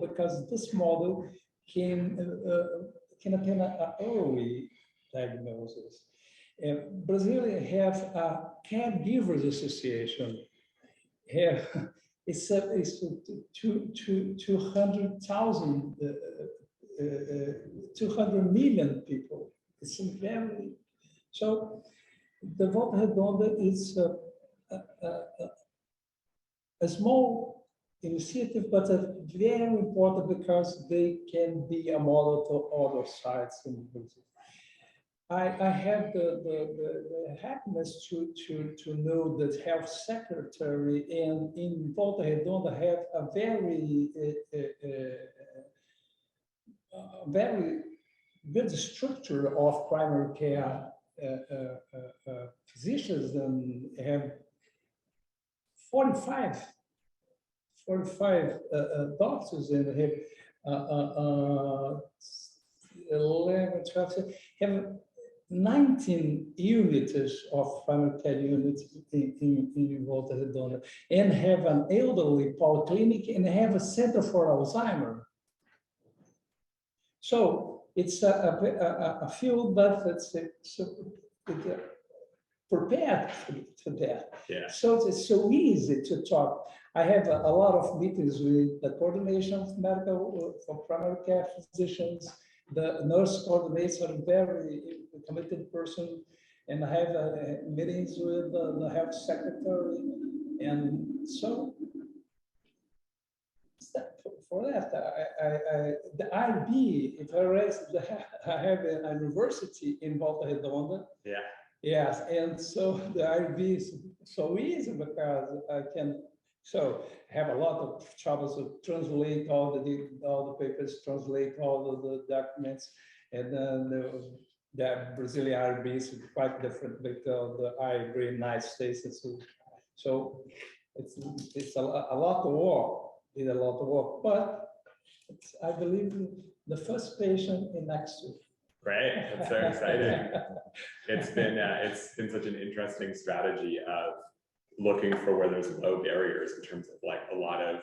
D: because this model can attain an early diagnosis. And Brazil have a caregivers association. It's 200 million people It's very, so the Volta Redonda is a small initiative, but a very important because they can be a model to other sites in Brazil. I have the happiness to know that health secretary and in Volta Redonda have a very good structure of primary care physicians, and have 45 doctors, and have 11, 12, have 19 units of primary care units in Volta Redonda, and have an elderly polyclinic, and have a center for Alzheimer. So it's a field that it's prepared to that.
C: Yeah.
D: So it's so easy to talk. I have a lot of meetings with the coordination of medical for primary care physicians. The nurse coordinator, a very committed person, and I have meetings with the health secretary, and so for that, the IB, if I raise, I have a university in Volta Redonda.
C: Yeah.
D: Yes, and so the IB is so easy because I can have a lot of troubles to translate all the papers, translate all the documents, and then the Brazilian IB is quite different with the IB in the United States. So it's a lot of work. Did a lot of work, but I believe the first patient in next week.
C: Great, that's so exciting. It's been such an interesting strategy of looking for where there's low barriers in terms of like a lot of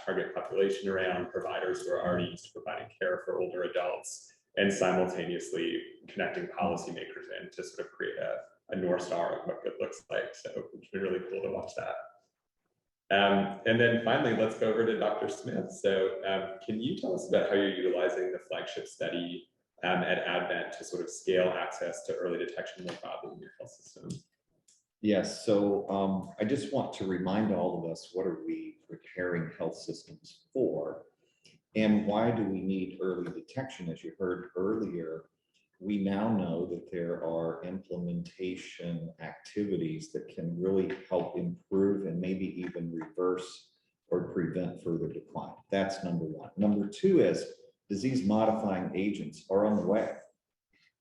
C: target population around providers who are already used to providing care for older adults, and simultaneously connecting policymakers in to sort of create a North Star of what good looks like. So it's been really cool to watch that. And then finally, let's go over to Dr. Smith. So can you tell us about how you're utilizing the flagship study at Advent to sort of scale access to early detection more broadly in your health system?
I: Yes, so I just want to remind all of us, what are we preparing health systems for? And why do we need early detection? As you heard earlier, we now know that there are implementation activities that can really help improve and maybe even reverse or prevent further decline. That's number one. Number two is disease modifying agents are on the way.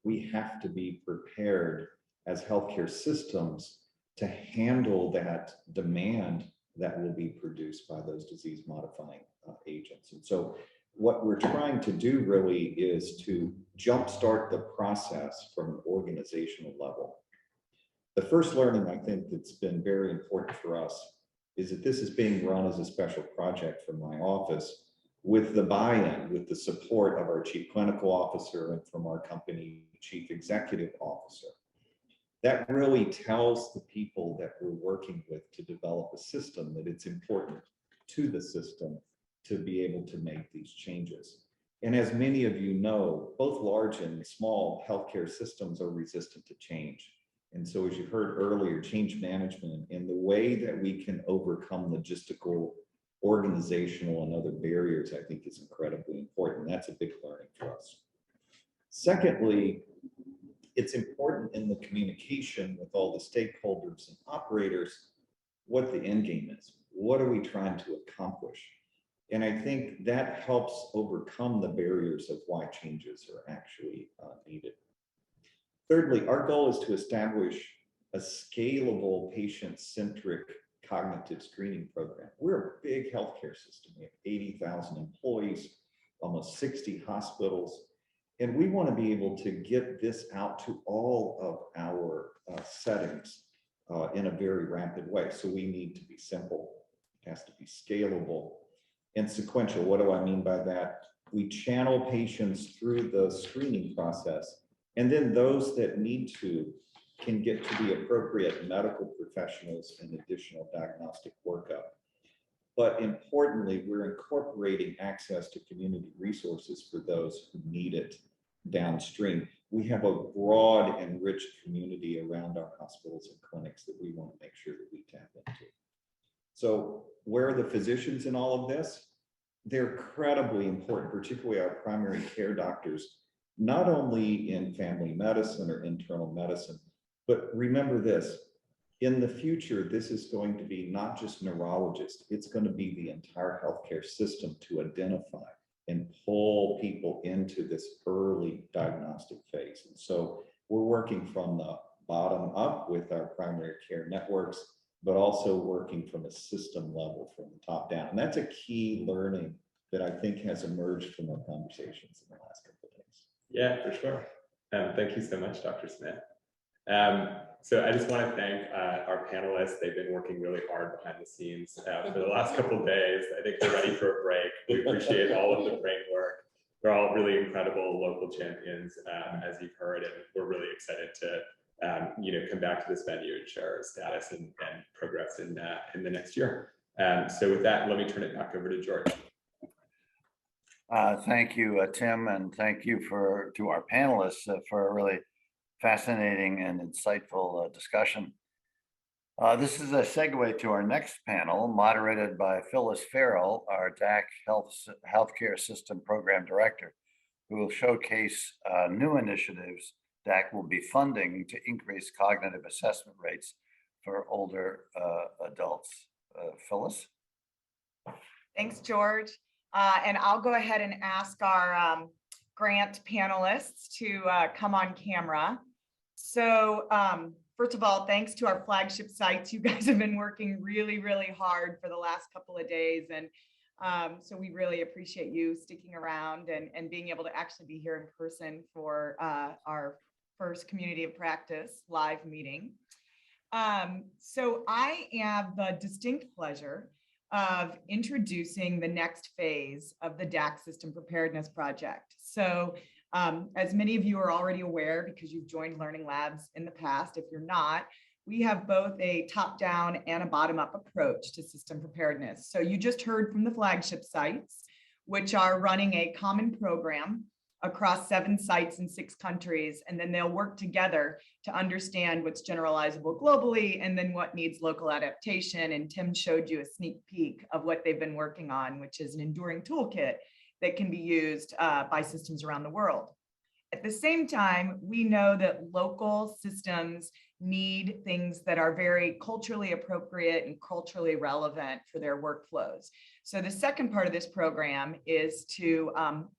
I: We have to be prepared as healthcare systems to handle that demand that will be produced by those disease modifying agents. And so what we're trying to do really is to jumpstart the process from an organizational level. The first learning, I think, that's been very important for us is that this is being run as a special project from my office, with the buy-in, with the support of our chief clinical officer and from our company chief executive officer. That really tells the people that we're working with to develop a system that it's important to the system to be able to make these changes. And as many of you know, both large and small healthcare systems are resistant to change. And so as you heard earlier, change management and the way that we can overcome logistical, organizational, and other barriers, I think is incredibly important. That's a big learning for us. Secondly, it's important in the communication with all the stakeholders and operators what the end game is. What are we trying to accomplish? And I think that helps overcome the barriers of why changes are actually needed. Thirdly, our goal is to establish a scalable, patient-centric cognitive screening program. We're a big healthcare system. We have 80,000 employees, almost 60 hospitals, and we want to be able to get this out to all of our settings in a very rapid way. So we need to be simple. It has to be scalable and sequential. What do I mean by that? We channel patients through the screening process, and then those that need to can get to the appropriate medical professionals and additional diagnostic workup. But importantly, we're incorporating access to community resources for those who need it downstream. we have a broad and rich community around our hospitals and clinics that we want to make sure that we tap into. So where are the physicians in all of this? They're incredibly important, particularly our primary care doctors, not only in family medicine or internal medicine, but remember this, in the future, this is going to be not just neurologists, it's going to be the entire healthcare system to identify and pull people into this early diagnostic phase. And so we're working from the bottom up with our primary care networks, but also working from a system level from the top down. And that's a key learning that I think has emerged from our conversations in the last couple of days.
C: Yeah, for sure. Thank you so much, Dr. Smith. So I just want to thank our panelists. They've been working really hard behind the scenes for the last couple of days. I think they're ready for a break. We appreciate all of the brain work. They're all really incredible local champions, as you've heard, and we're really excited to come back to this venue and share our status and progress in the next year. So with that, let me turn it back over to George.
A: Thank you, Tim, and thank you to our panelists for a really fascinating and insightful discussion. This is a segue to our next panel, moderated by Phyllis Farrell, our DAC Healthcare System Program Director, who will showcase new initiatives DAC will be funding to increase cognitive assessment rates for older adults. Phyllis?
K: Thanks, George. And I'll go ahead and ask our grant panelists to come on camera. So first of all, thanks to our flagship sites. You guys have been working really, really hard for the last couple of days. And so we really appreciate you sticking around and being able to actually be here in person for our first Community of Practice live meeting. So I have the distinct pleasure of introducing the next phase of the DAC System Preparedness Project. So as many of you are already aware, because you've joined Learning Labs in the past, if you're not, we have both a top-down and a bottom-up approach to system preparedness. So you just heard from the flagship sites, which are running a common program across 7 sites in 6 countries, and then they'll work together to understand what's generalizable globally and then what needs local adaptation. And Tim showed you a sneak peek of what they've been working on, which is an enduring toolkit that can be used by systems around the world. At the same time, we know that local systems need things that are very culturally appropriate and culturally relevant for their workflows. So the second part of this program is to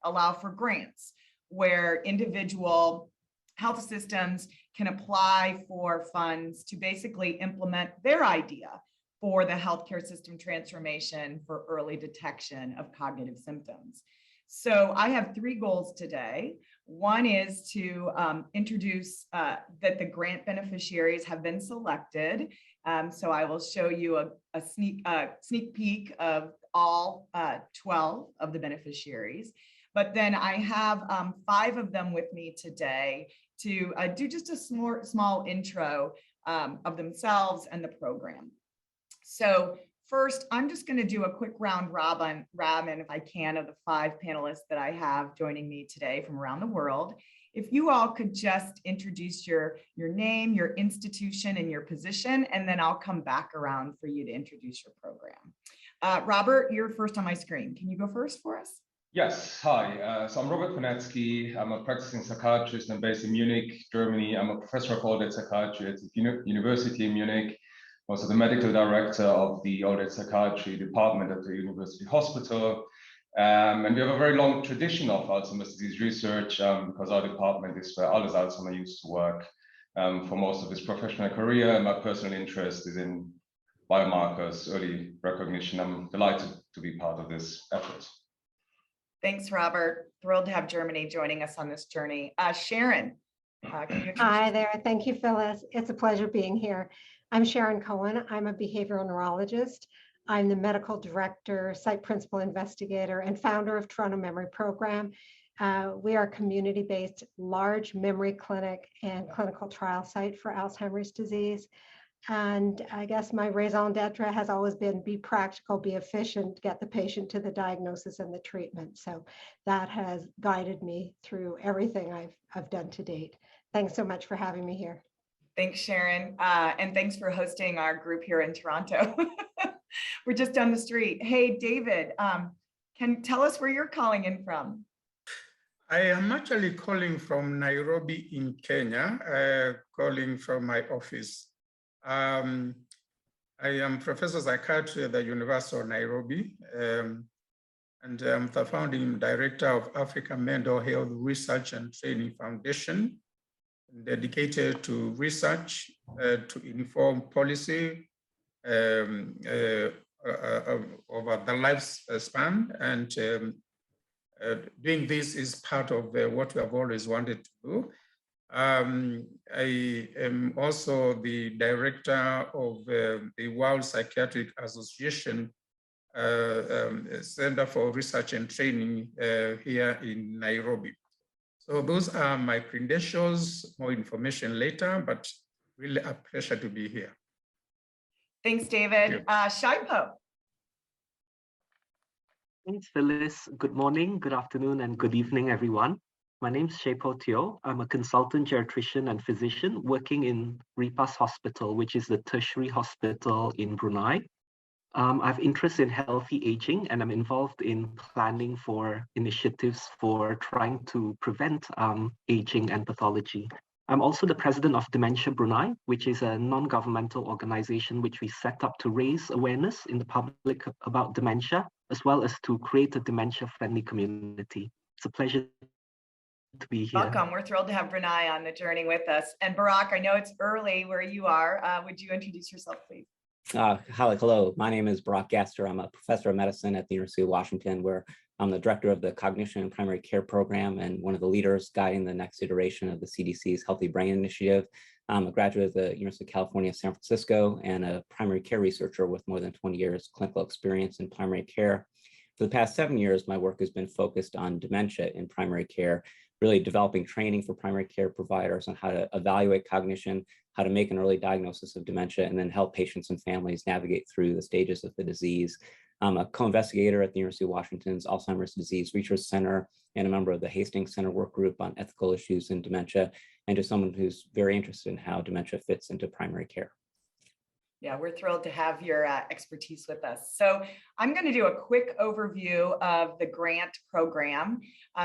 K: allow for grants where individual health systems can apply for funds to basically implement their idea for the healthcare system transformation for early detection of cognitive symptoms. So I have 3 goals today. One is to introduce that the grant beneficiaries have been selected. So I will show you a sneak peek of all 12 of the beneficiaries. But then I have 5 of them with me today to do just a small intro of themselves and the program. So first, I'm just going to do a quick round robin, if I can, of the 5 panelists that I have joining me today from around the world. If you all could just introduce your name, your institution, and your position, and then I'll come back around for you to introduce your program. Robert, you're first on my screen. Can you go first for us?
L: Yes, hi. So I'm Robert Konetsky. I'm a practicing psychiatrist. I'm based in Munich, Germany. I'm a professor of old age psychiatry at the University in Munich. Also the medical director of the old age psychiatry department at the University Hospital. And we have a very long tradition of Alzheimer's disease research because our department is where Aldous Alzheimer used to work for most of his professional career. And my personal interest is in biomarkers, early recognition. I'm delighted to be part of this effort.
K: Thanks, Robert. Thrilled to have Germany joining us on this journey. Sharon.
M: Hi there. Thank you, Phyllis. It's a pleasure being here. I'm Sharon Cohen. I'm a behavioral neurologist. I'm the medical director, site principal investigator, and founder of Toronto Memory Program. We are a community-based large memory clinic and clinical trial site for Alzheimer's disease. And I guess my raison d'etre has always been be practical, be efficient, get the patient to the diagnosis and the treatment. So that has guided me through everything I've done to date. Thanks so much for having me here.
K: Thanks, Sharon. And thanks for hosting our group here in Toronto. We're just down the street. Hey, David, can tell us where you're calling in from?
N: I am actually calling from Nairobi in Kenya, calling from my office. I am Professor of Psychiatry at the University of Nairobi, and I'm the founding director of African Mental Health Research and Training Foundation, dedicated to research to inform policy over the lifespan. And doing this is part of what we have always wanted to do. I am also the director of the World Psychiatric Association Center for Research and Training here in Nairobi. So those are my credentials, more information later, but really a pleasure to be here.
K: Thanks, David. Shaipo.
O: Thanks, Phyllis. Good morning, good afternoon, and good evening, everyone. My name is Shaipo Teo. I'm a consultant geriatrician and physician working in Ripas Hospital, which is the tertiary hospital in Brunei. I have interest in healthy aging, and I'm involved in planning for initiatives for trying to prevent aging and pathology. I'm also the president of Dementia Brunei, which is a non-governmental organization which we set up to raise awareness in the public about dementia, as well as to create a dementia-friendly community. It's a pleasure to be here.
K: Welcome. We're thrilled to have Brunei on the journey with us. And Barak, I know it's early where you are. Would you introduce yourself, please?
P: Hello, my name is Barak Gaster. I'm a professor of medicine at the University of Washington, where I'm the director of the Cognition and Primary Care Program and one of the leaders guiding the next iteration of the CDC's Healthy Brain Initiative. I'm a graduate of the University of California, San Francisco, and a primary care researcher with more than 20 years clinical experience in primary care. For the past 7 years, my work has been focused on dementia in primary care, really developing training for primary care providers on how to evaluate cognition, how to make an early diagnosis of dementia, and then help patients and families navigate through the stages of the disease. I'm a co-investigator at the University of Washington's Alzheimer's Disease Research Center and a member of the Hastings Center Work Group on Ethical Issues in Dementia, and just someone who's very interested in how dementia fits into primary care.
K: Yeah, we're thrilled to have your expertise with us. So I'm going to do a quick overview of the grant program.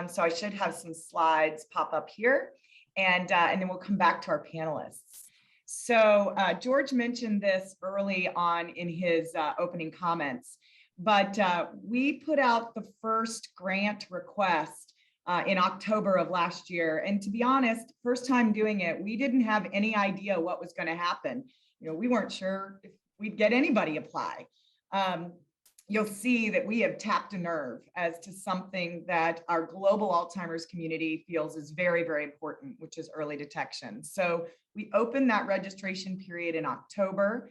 K: So I should have some slides pop up here, and then we'll come back to our panelists. So George mentioned this early on in his opening comments, but we put out the first grant request in October of last year. And to be honest, first time doing it, we didn't have any idea what was going to happen. You know, we weren't sure if we'd get anybody apply. You'll see that we have tapped a nerve as to something that our global Alzheimer's community feels is very, very important, which is early detection. So we opened that registration period in October.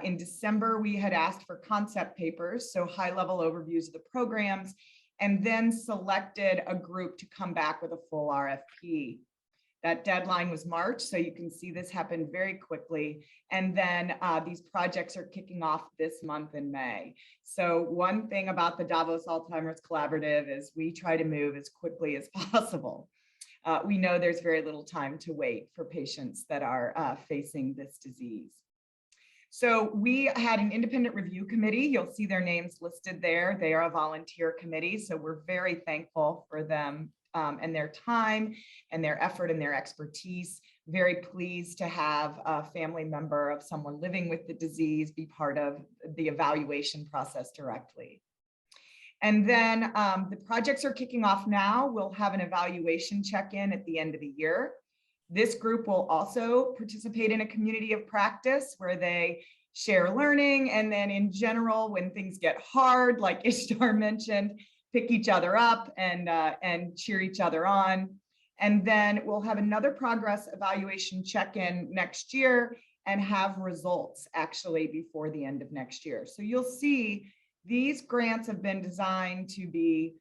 K: In December, we had asked for concept papers, so high-level overviews of the programs, and then selected a group to come back with a full RFP. That deadline was March, so you can see this happened very quickly. And then these projects are kicking off this month in May. So one thing about the Davos Alzheimer's Collaborative is we try to move as quickly as possible. We know there's very little time to wait for patients that are facing this disease. So we had an independent review committee. You'll see their names listed there. They are a volunteer committee, so we're very thankful for them and their time and their effort and their expertise. Very pleased to have a family member of someone living with the disease be part of the evaluation process directly. And then the projects are kicking off now. We'll have an evaluation check-in at the end of the year. This group will also participate in a community of practice where they share learning, and then in general, when things get hard, like Ishtar mentioned, pick each other up and cheer each other on. And then we'll have another progress evaluation check-in next year and have results actually before the end of next year. So you'll see these grants have been designed to be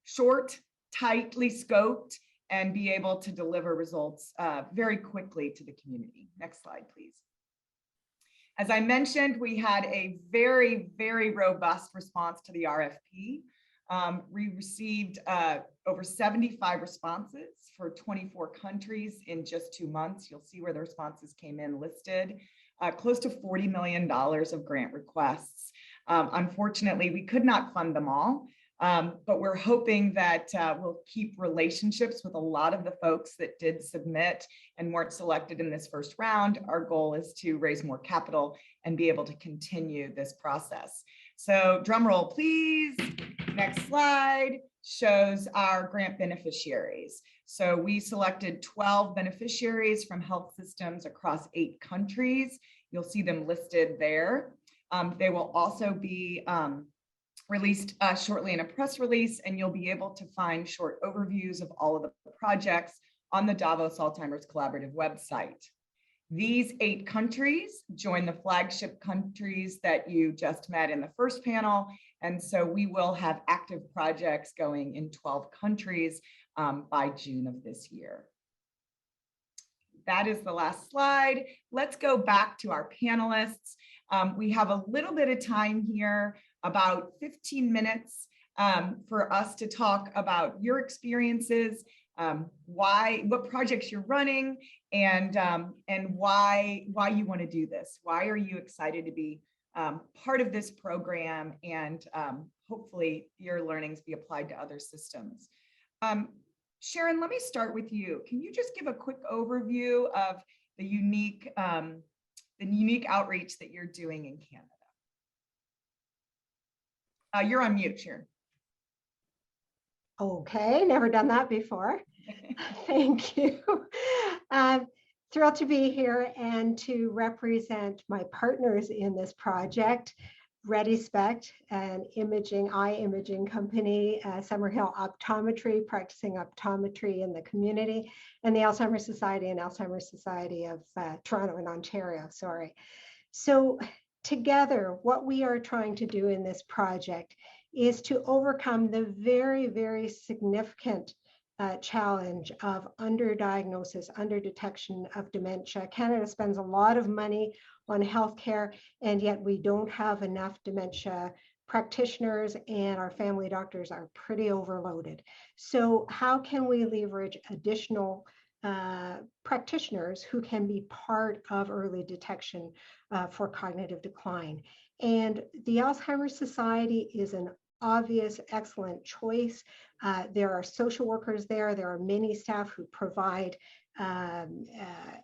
K: short, tightly scoped, and be able to deliver results very quickly to the community. Next slide, please. As I mentioned, we had a very, very robust response to the RFP. We received over 75 responses for 24 countries in just 2 months. You'll see where the responses came in listed. Close to $40 million of grant requests. Unfortunately, we could not fund them all, but we're hoping that we'll keep relationships with a lot of the folks that did submit and weren't selected in this first round. Our goal is to raise more capital and be able to continue this process. So drum roll, please. Next slide shows our grant beneficiaries. So we selected 12 beneficiaries from health systems across 8 countries. You'll see them listed there. They will also be released shortly in a press release, and you'll be able to find short overviews of all of the projects on the Davos Alzheimer's Collaborative website. These 8 countries join the flagship countries that you just met in the first panel. And so we will have active projects going in 12 countries by June of this year. That is the last slide. Let's go back to our panelists. We have a little bit of time here, about 15 minutes for us to talk about your experiences, what projects you're running, and why you want to do this. Why are you excited to be part of this program, and hopefully your learnings be applied to other systems. Sharon, let me start with you. Can you just give a quick overview of the unique outreach that you're doing in Canada? You're on mute, Sharon.
M: Okay, never done that before. Thank you. Thrilled to be here and to represent my partners in this project, ReadySpect, an eye imaging company, Summerhill Optometry, practicing optometry in the community, and the Alzheimer's Society and Alzheimer's Society of Toronto and Ontario, sorry. So together, what we are trying to do in this project is to overcome the very, very significant challenge of underdiagnosis, underdetection of dementia. Canada spends a lot of money on healthcare, and yet we don't have enough dementia practitioners, and our family doctors are pretty overloaded. So how can we leverage additional practitioners who can be part of early detection for cognitive decline? And the Alzheimer's Society is an obvious, excellent choice. There are social workers there. There are many staff who provide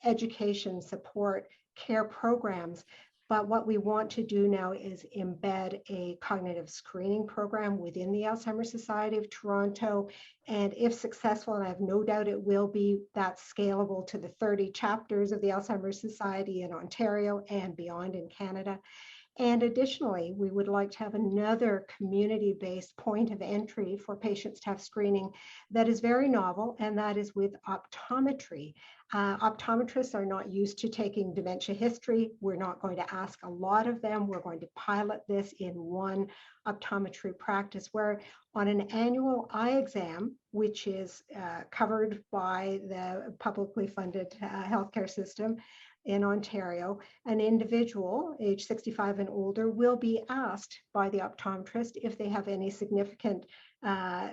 M: education, support, care programs. But what we want to do now is embed a cognitive screening program within the Alzheimer's Society of Toronto. And if successful, and I have no doubt it will be, that's scalable to the 30 chapters of the Alzheimer's Society in Ontario and beyond in Canada. And additionally, we would like to have another community-based point of entry for patients to have screening that is very novel, and that is with optometry. Optometrists are not used to taking dementia history. We're not going to ask a lot of them. We're going to pilot this in one optometry practice where on an annual eye exam, which is covered by the publicly funded healthcare system, in Ontario, an individual age 65 and older will be asked by the optometrist if they have any significant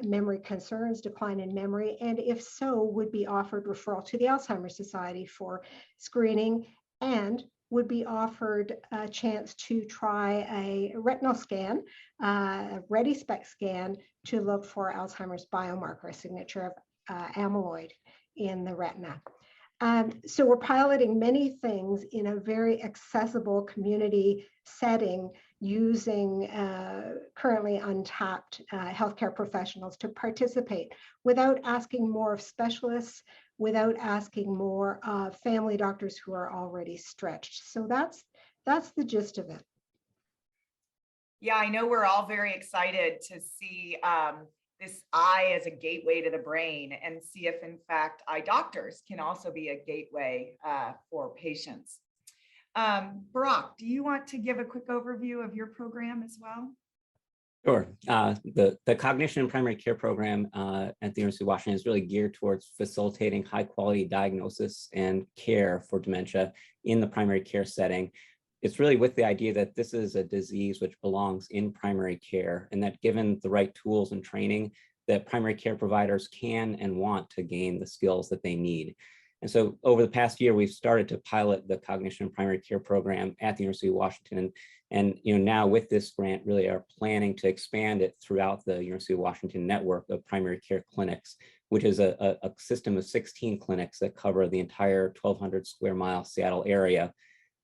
M: memory concerns, decline in memory, and if so, would be offered referral to the Alzheimer's Society for screening, and would be offered a chance to try a retinal scan, a ReadySpect scan, to look for Alzheimer's biomarker, a signature of amyloid in the retina. So we're piloting many things in a very accessible community setting using currently untapped healthcare professionals to participate without asking more of specialists, without asking more of family doctors who are already stretched. So that's the gist of it.
K: Yeah, I know we're all very excited to see this eye as a gateway to the brain, and see if in fact eye doctors can also be a gateway for patients. Barak, do you want to give a quick overview of your program as well?
P: Sure. The Cognition and Primary Care program at the University of Washington is really geared towards facilitating high quality diagnosis and care for dementia in the primary care setting. it's really with the idea that this is a disease which belongs in primary care, and that given the right tools and training, that primary care providers can and want to gain the skills that they need. And so over the past year, we've started to pilot the Cognition in Primary Care program at the University of Washington. And now with this grant, really are planning to expand it throughout the University of Washington network of primary care clinics, which is a system of 16 clinics that cover the entire 1,200 square mile Seattle area.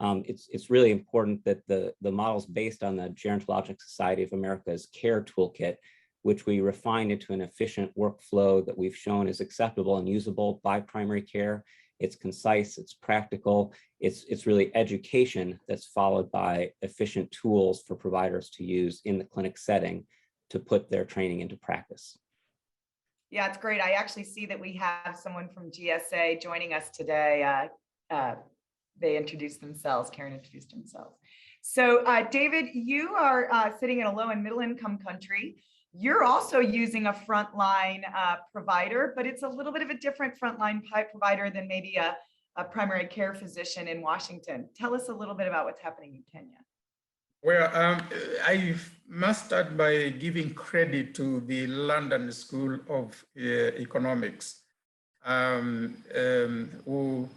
P: It's really important that the model is based on the Gerontologic Society of America's CARE toolkit, which we refined into an efficient workflow that we've shown is acceptable and usable by primary care. It's concise, it's practical, it's really education that's followed by efficient tools for providers to use in the clinic setting to put their training into practice.
K: Yeah, it's great. I actually see that we have someone from GSA joining us today. They introduced themselves, Karen introduced himself. So David, you are sitting in a low and middle income country. You're also using a frontline provider, but it's a little bit of a different frontline provider than maybe a primary care physician in Washington. Tell us a little bit about what's happening in Kenya.
N: Well, I must start by giving credit to the London School of Economics, who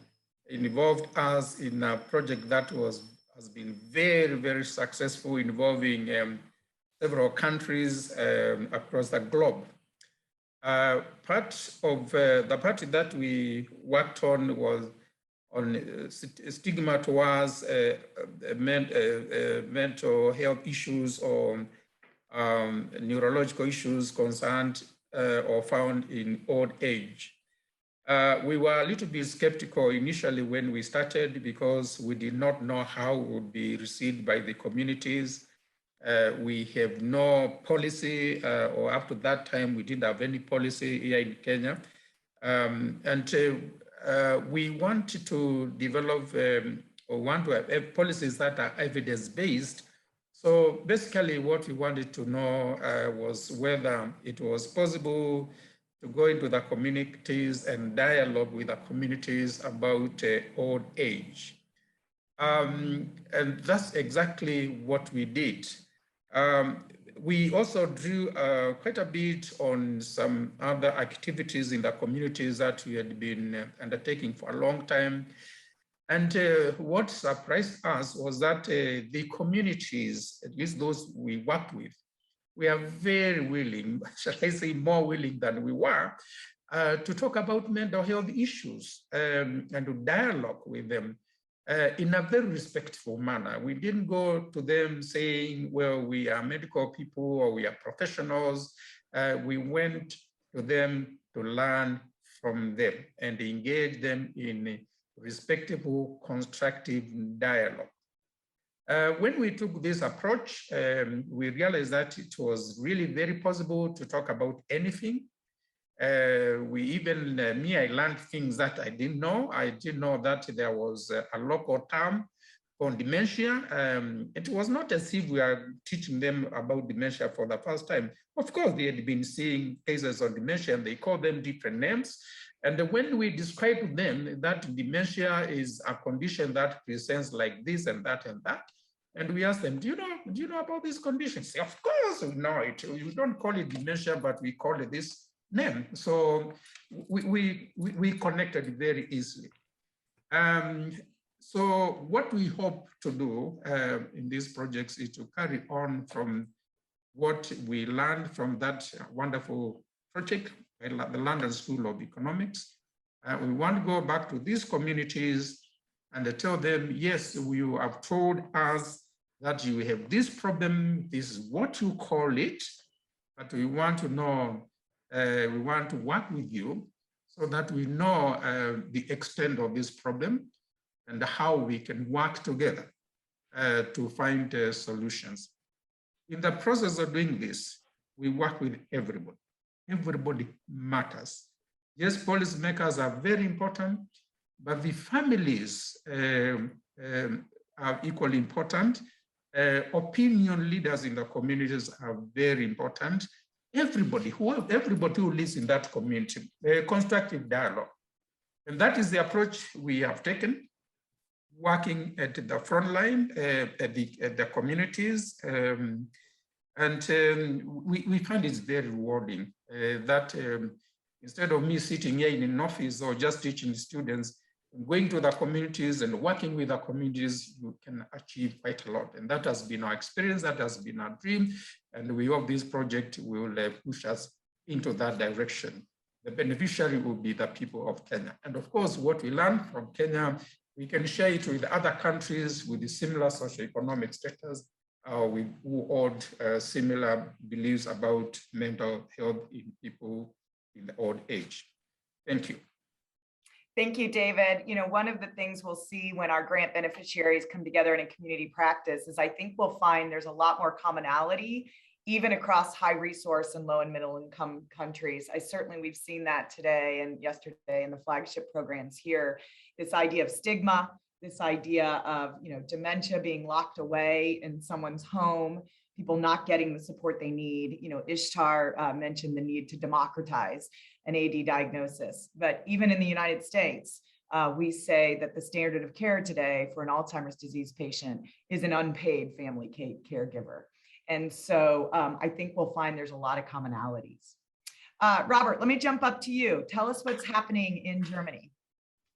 N: involved us in a project that has been very, very successful, involving several countries across the globe. Part of the part that we worked on was on stigma towards mental health issues or neurological issues concerned or found in old age. We were a little bit skeptical initially when we started because we did not know how it would be received by the communities. We have no policy, or up to that time, we didn't have any policy here in Kenya. We wanted to develop or want to have policies that are evidence-based. So basically what we wanted to know was whether it was possible to go into the communities and dialogue with the communities about old age. And that's exactly what we did. We also drew quite a bit on some other activities in the communities that we had been undertaking for a long time. And what surprised us was that the communities, at least those we worked with, we are very willing, shall I say more willing than we were, to talk about mental health issues and to dialogue with them in a very respectful manner. We didn't go to them saying, well, we are medical people or we are professionals. We went to them to learn from them and engage them in respectful, constructive dialogue. When we took this approach, we realized that it was really very possible to talk about anything. We even, I learned things that I didn't know. I didn't know that there was a local term for dementia. It was not as if we are teaching them about dementia for the first time. Of course, they had been seeing cases of dementia and they call them different names. And when we describe to them that dementia is a condition that presents like this and that and that, and we ask them, do you know about these conditions? Say, of course we know it. We don't call it dementia, but we call it this name. So we connected very easily. So what we hope to do in these projects is to carry on from what we learned from that wonderful project, the London School of Economics. We want to go back to these communities and tell them, yes, you have told us that you have this problem, this is what you call it, but we want to know, we want to work with you so that we know the extent of this problem and how we can work together to find solutions. In the process of doing this, we work with everybody. Everybody matters. Yes, policymakers are very important, but the families are equally important. Opinion leaders in the communities are very important. Everybody who lives in that community, constructive dialogue. And that is the approach we have taken. working at the front line, at the communities. We find it's very rewarding that instead of me sitting here in an office or just teaching students, going to the communities and working with the communities, you can achieve quite a lot. And that has been our experience, that has been our dream. And we hope this project will push us into that direction. The beneficiary will be the people of Kenya. And of course, what we learn from Kenya, we can share it with other countries with the similar socioeconomic status, who hold similar beliefs about mental health in people in the old age. Thank you.
K: Thank you, David. You know, one of the things we'll see when our grant beneficiaries come together in a community practice is I think we'll find there's a lot more commonality, even across high resource and low and middle income countries. We've seen that today and yesterday in the flagship programs here, this idea of stigma, this idea of, you know, dementia being locked away in someone's home, people not getting the support they need. You know, Ishtar mentioned the need to democratize an AD diagnosis. But even in the United States, we say that the standard of care today for an Alzheimer's disease patient is an unpaid family caregiver. And so I think we'll find there's a lot of commonalities. Robert, let me jump up to you. Tell us what's happening in Germany.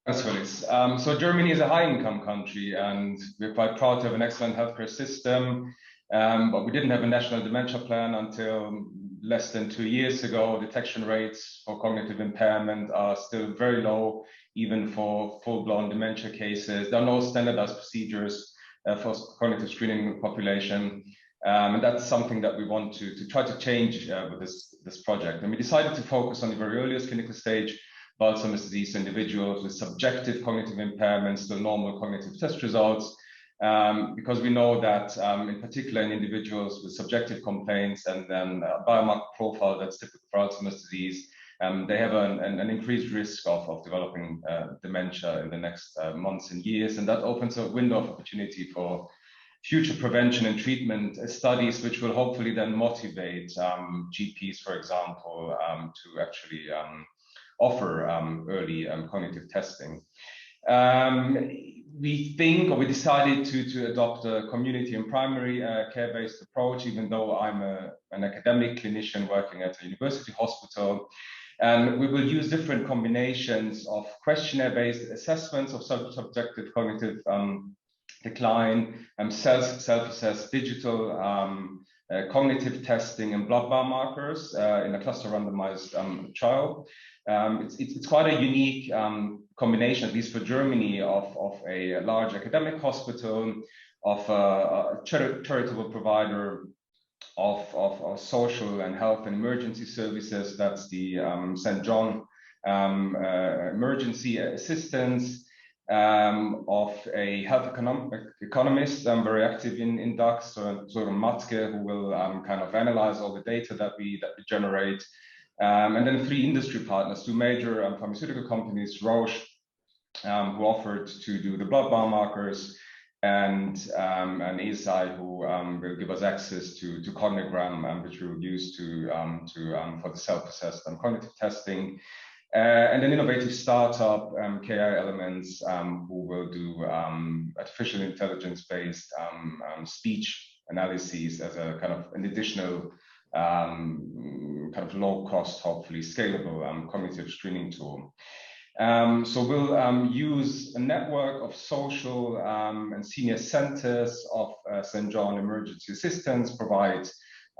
L: Thanks, Phyllis. So Germany is a high-income country, and we're quite proud to have an excellent healthcare system. But we didn't have a national dementia plan until less than 2 years ago. Detection rates for cognitive impairment are still very low, even for full-blown dementia cases. There are no standardized procedures for cognitive screening population. And that's something that we want to try to change with this project. And we decided to focus on the very earliest clinical stage, Alzheimer's disease individuals with subjective cognitive impairments to normal cognitive test results, because we know that in particular in individuals with subjective complaints and then a biomarker profile that's typical for Alzheimer's disease, they have an increased risk of developing dementia in the next months and years. And that opens a window of opportunity for future prevention and treatment studies, which will hopefully then motivate GPs, for example, to actually offer early cognitive testing. We think, or we decided to adopt a community and primary care-based approach, even though I'm an academic clinician working at a university hospital. And we will use different combinations of questionnaire-based assessments of subjective cognitive decline, self-assessed digital cognitive testing and blood biomarkers in a cluster randomized trial. It's quite a unique combination, at least for Germany, of a large academic hospital, of a charitable provider of social and health and emergency services. That's the St. John Emergency Assistance, of a health economist very active in DAC, so Matzke, who will kind of analyze all the data that we generate. And then 3 industry partners, 2 major pharmaceutical companies, Roche, who offered to do the blood biomarkers, and Eisai, who will give us access to Cognigram, which we will use for the self-assessed cognitive testing. And an innovative startup, KI Elements, who will do artificial intelligence-based speech analyses as a kind of an additional kind of low-cost, hopefully scalable cognitive screening tool. So we'll use a network of social and senior centers of St. John Emergency Assistance, provide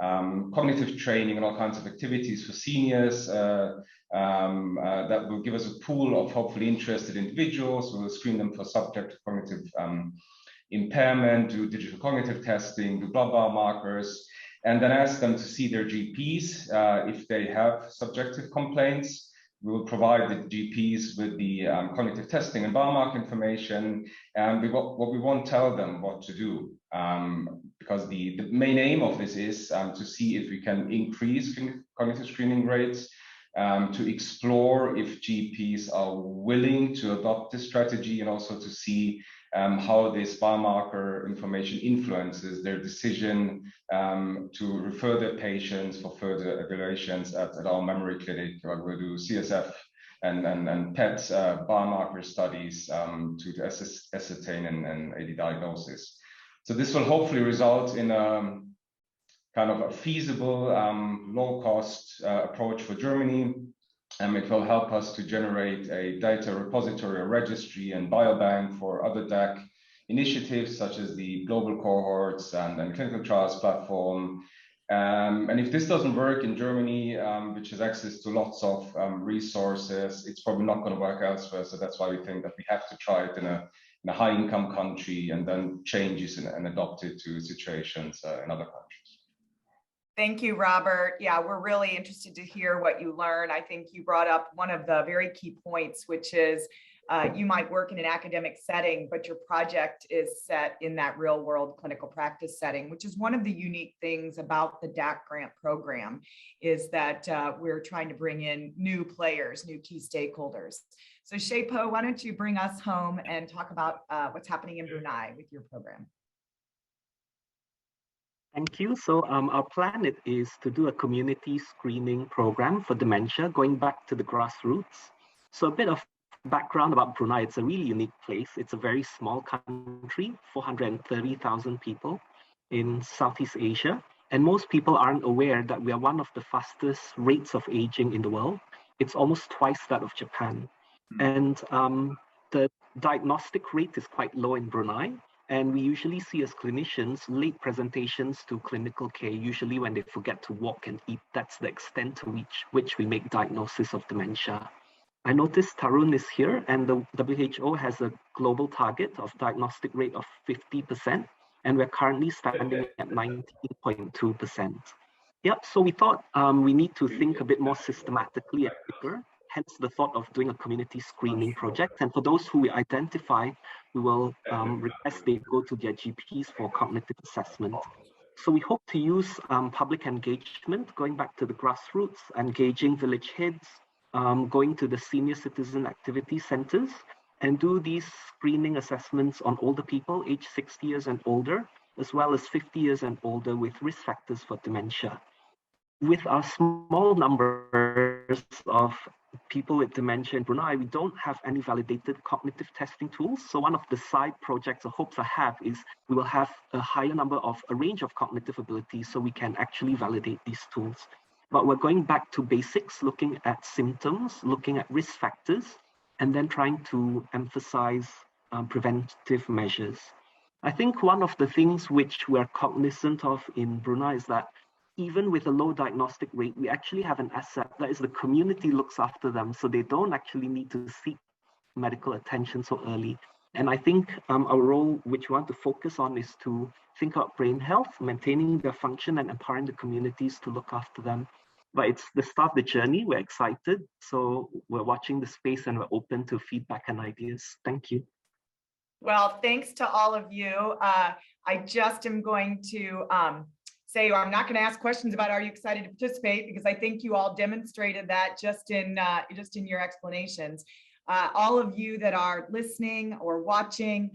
L: cognitive training and all kinds of activities for seniors that will give us a pool of hopefully interested individuals. We'll screen them for subjective cognitive impairment, do digital cognitive testing, do blood biomarkers, and then ask them to see their GPs if they have subjective complaints. We will provide the GPs with the cognitive testing and biomarker information, and what we won't tell them what to do, because the main aim of this is to see if we can increase cognitive screening rates, to explore if GPs are willing to adopt this strategy, and also to see how this biomarker information influences their decision to refer their patients for further evaluations at our memory clinic, where we'll do CSF and PET biomarker studies to ascertain and aid the diagnosis. So this will hopefully result in a kind of a feasible, low-cost approach for Germany. It will help us to generate a data repository or registry and biobank for other DAC initiatives, such as the global cohorts and clinical trials platform. And if this doesn't work in Germany, which has access to lots of resources, it's probably not going to work elsewhere. So that's why we think that we have to try it in a high-income country and then change it and adopt it to situations in other countries.
K: Thank you, Robert. Yeah, we're really interested to hear what you learn. I think you brought up one of the very key points, which is you might work in an academic setting, but your project is set in that real world clinical practice setting, which is one of the unique things about the DAC grant program, is that we're trying to bring in new players, new key stakeholders. So Shepo, why don't you bring us home and talk about what's happening in Brunei with your program?
O: Thank you. So our plan is to do a community screening program for dementia, going back to the grassroots. So a bit of background about Brunei. It's a really unique place. It's a very small country, 430,000 people in Southeast Asia. And most people aren't aware that we are one of the fastest rates of aging in the world. It's almost twice that of Japan. And the diagnostic rate is quite low in Brunei. And we usually see as clinicians late presentations to clinical care, usually when they forget to walk and eat. That's the extent to which we make diagnosis of dementia. I noticed Tarun is here, and the WHO has a global target of diagnostic rate of 50%, and we're currently standing at 19.2%. Yep, so we thought we need to think a bit more systematically and bigger. Hence the thought of doing a community screening project. And for those who we identify, we will request they go to their GPs for cognitive assessment. So we hope to use public engagement, going back to the grassroots, engaging village heads, going to the senior citizen activity centers, and do these screening assessments on older people, aged 60 years and older, as well as 50 years and older with risk factors for dementia. With our small numbers of people with dementia in Brunei, we don't have any validated cognitive testing tools. So one of the side projects or hopes I have is we will have a higher number of a range of cognitive abilities so we can actually validate these tools. But we're going back to basics, looking at symptoms, looking at risk factors, and then trying to emphasize preventive measures. I think one of the things which we're cognizant of in Brunei is that even with a low diagnostic rate, we actually have an asset, that is the community looks after them, so they don't actually need to seek medical attention so early. And I think our role, which we want to focus on, is to think about brain health, maintaining their function and empowering the communities to look after them. But it's the start of the journey. We're excited. So we're watching the space and we're open to feedback and ideas. Thank you.
K: Well, thanks to all of you. I just am going to say, I'm not going to ask questions about are you excited to participate, because I think you all demonstrated that just in your explanations. All of you that are listening or watching,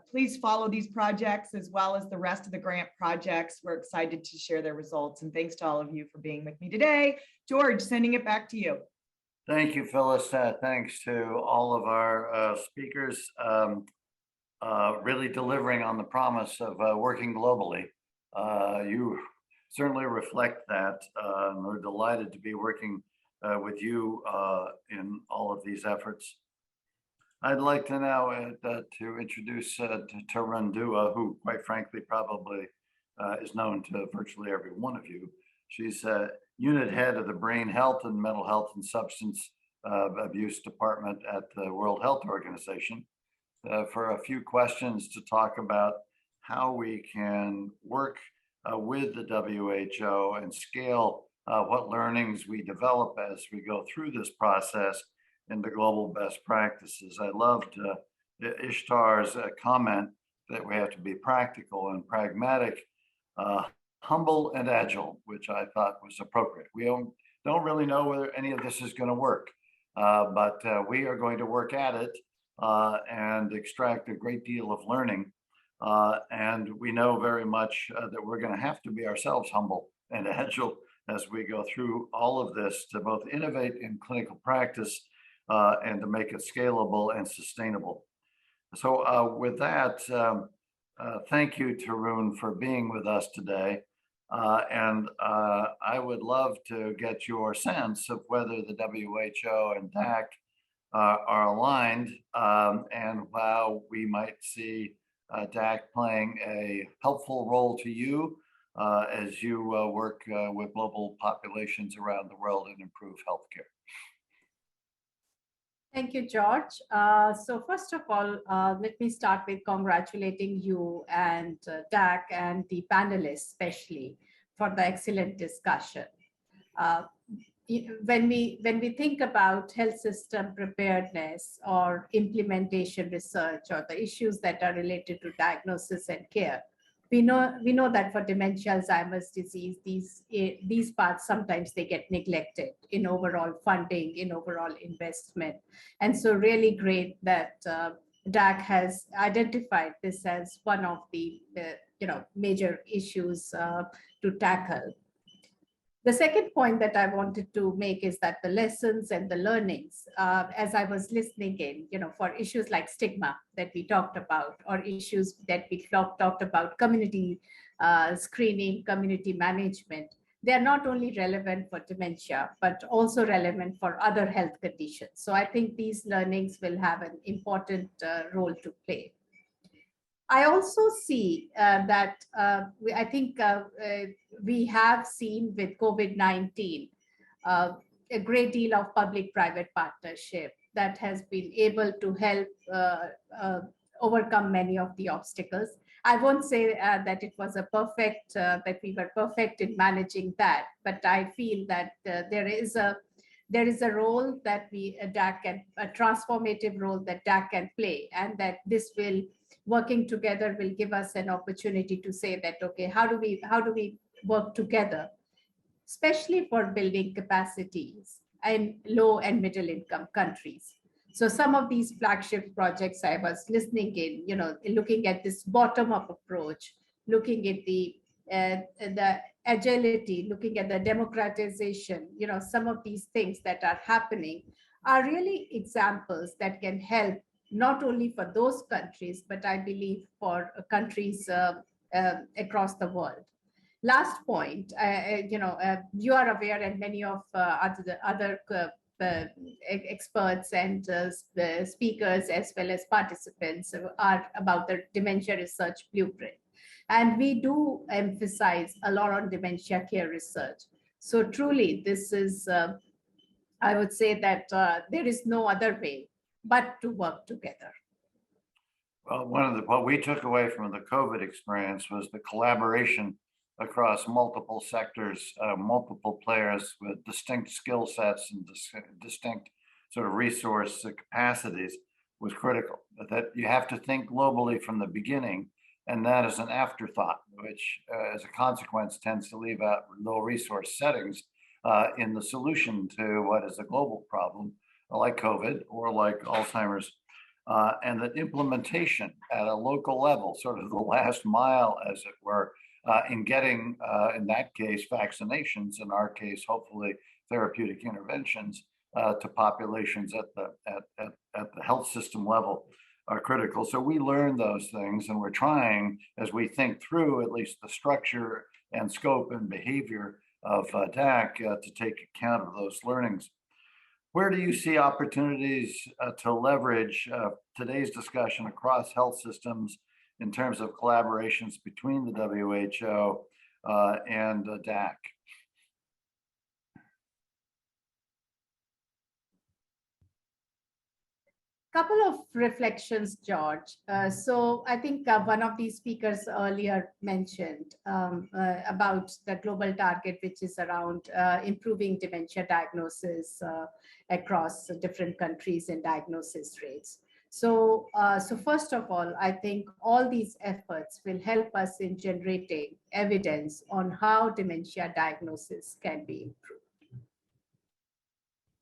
K: please follow these projects as well as the rest of the grant projects. We're excited to share their results, and thanks to all of you for being with me today. George, sending it back to you.
A: Thank you, Phyllis. Thanks to all of our speakers, really delivering on the promise of working globally. You certainly reflect that. We're delighted to be working with you in all of these efforts. I'd like to now to introduce Tarun Dua, who quite frankly probably is known to virtually every one of you. She's unit head of the Brain Health and Mental Health and Substance Abuse Department at the World Health Organization, for a few questions to talk about how we can work with the WHO and scale what learnings we develop as we go through this process into global best practices. I loved Ishtar's comment that we have to be practical and pragmatic, humble and agile, which I thought was appropriate. We don't really know whether any of this is going to work, but we are going to work at it and extract a great deal of learning. And we know very much that we're going to have to be ourselves humble and agile as we go through all of this to both innovate in clinical practice and to make it scalable and sustainable. So with that, thank you, Tarun, for being with us today. And I would love to get your sense of whether the WHO and DAC are aligned, and how we might see DAC playing a helpful role to you as you work with global populations around the world and improve healthcare.
Q: Thank you, George. So first of all, let me start with congratulating you and DAC and the panelists, especially for the excellent discussion. When we think about health system preparedness or implementation research or the issues that are related to diagnosis and care, we know that for dementia, Alzheimer's disease, these parts sometimes they get neglected in overall funding, in overall investment. And so really great that DAC has identified this as one of the major issues to tackle. The second point that I wanted to make is that the lessons and the learnings, as I was listening in, for issues like stigma that we talked about, or issues that we talked about, community screening, community management, they are not only relevant for dementia, but also relevant for other health conditions. So I think these learnings will have an important role to play. I also see that I think we have seen with COVID-19 a great deal of public-private partnership that has been able to help overcome many of the obstacles. I won't say that it was that we were perfect in managing that, but I feel that there is a role that a transformative role that DAC can play, and that this will, working together, will give us an opportunity to say that, okay, how do we work together, especially for building capacities in low and middle income countries. So some of these flagship projects I was listening in, looking at this bottom-up approach, looking at the agility, looking at the democratization, some of these things that are happening are really examples that can help not only for those countries, but I believe for countries across the world. Last point, you are aware, and many of other experts and the speakers as well as participants are about the dementia research blueprint. And we do emphasize a lot on dementia care research. So truly, this is, I would say that there is no other way but to work together.
A: Well, what we took away from the COVID experience was the collaboration across multiple sectors, multiple players with distinct skill sets and distinct sort of resource capacities was critical. But that you have to think globally from the beginning, and that is an afterthought, which as a consequence tends to leave out low resource settings in the solution to what is a global problem like COVID or like Alzheimer's. And the implementation at a local level, sort of the last mile, as it were, in getting, in that case, vaccinations, in our case, hopefully therapeutic interventions to populations at the health system level are critical. So we learn those things, and we're trying, as we think through at least the structure and scope and behavior of DAC, to take account of those learnings. Where do you see opportunities to leverage today's discussion across health systems in terms of collaborations between the WHO and DAC?
Q: Couple of reflections, George. So I think one of these speakers earlier mentioned about the global target, which is around improving dementia diagnosis across different countries and diagnosis rates. So first of all, I think all these efforts will help us in generating evidence on how dementia diagnosis can be improved.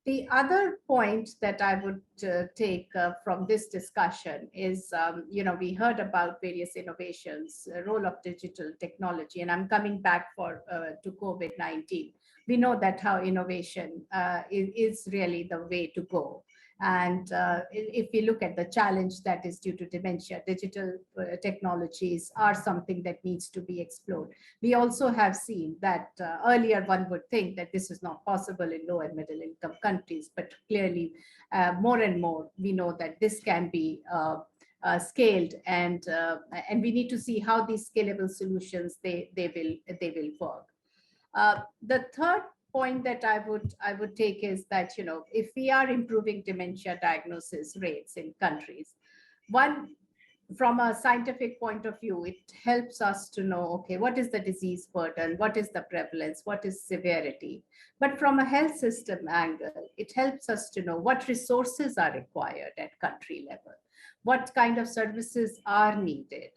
Q: The other point that I would take from this discussion is, we heard about various innovations, role of digital technology, and I'm coming back to COVID-19. We know that how innovation is really the way to go. And if we look at the challenge that is due to dementia, digital technologies are something that needs to be explored. We also have seen that earlier one would think that this is not possible in low and middle income countries, but clearly more and more we know that this can be scaled, and we need to see how these scalable solutions they will work. The third point that I would take is that, you know, if we are improving dementia diagnosis rates in countries, one, from a scientific point of view, it helps us to know, okay, what is the disease burden, what is the prevalence, what is severity. But from a health system angle, it helps us to know what resources are required at country level, what kind of services are needed,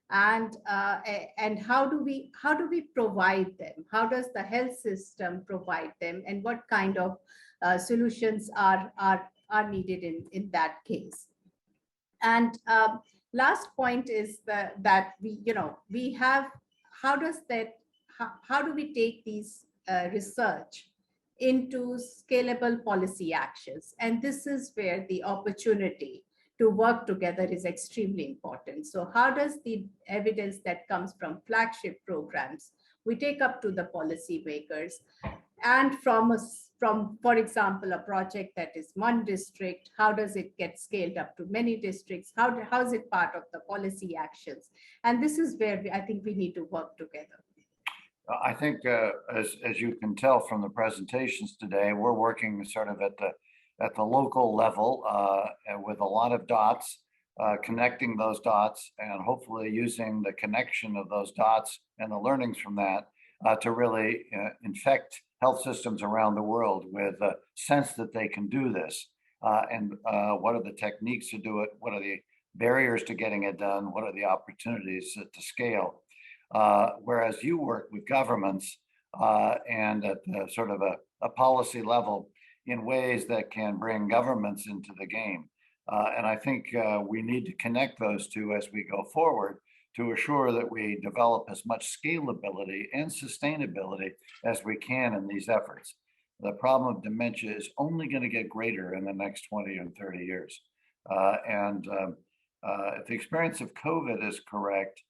Q: and how do we provide them? How does the health system provide them, and what kind of solutions are needed in that case? And last point is that we have, how do we take these research into scalable policy actions? And this is where the opportunity to work together is extremely important. So how does the evidence that comes from flagship programs we take up to the policymakers, and from, for example, a project that is one district, how does it get scaled up to many districts? How is it part of the policy actions? And this is where I think we need to work together.
A: I think, as you can tell from the presentations today, we're working sort of at the local level and with a lot of dots, connecting those dots, and hopefully using the connection of those dots and the learnings from that to really infect health systems around the world with a sense that they can do this. And what are the techniques to do it? What are the barriers to getting it done? What are the opportunities to scale? Whereas you work with governments and at sort of a policy level in ways that can bring governments into the game. And I think we need to connect those two as we go forward to assure that we develop as much scalability and sustainability as we can in these efforts. The problem of dementia is only going to get greater in the next 20 and 30 years. If the experience of COVID is correct,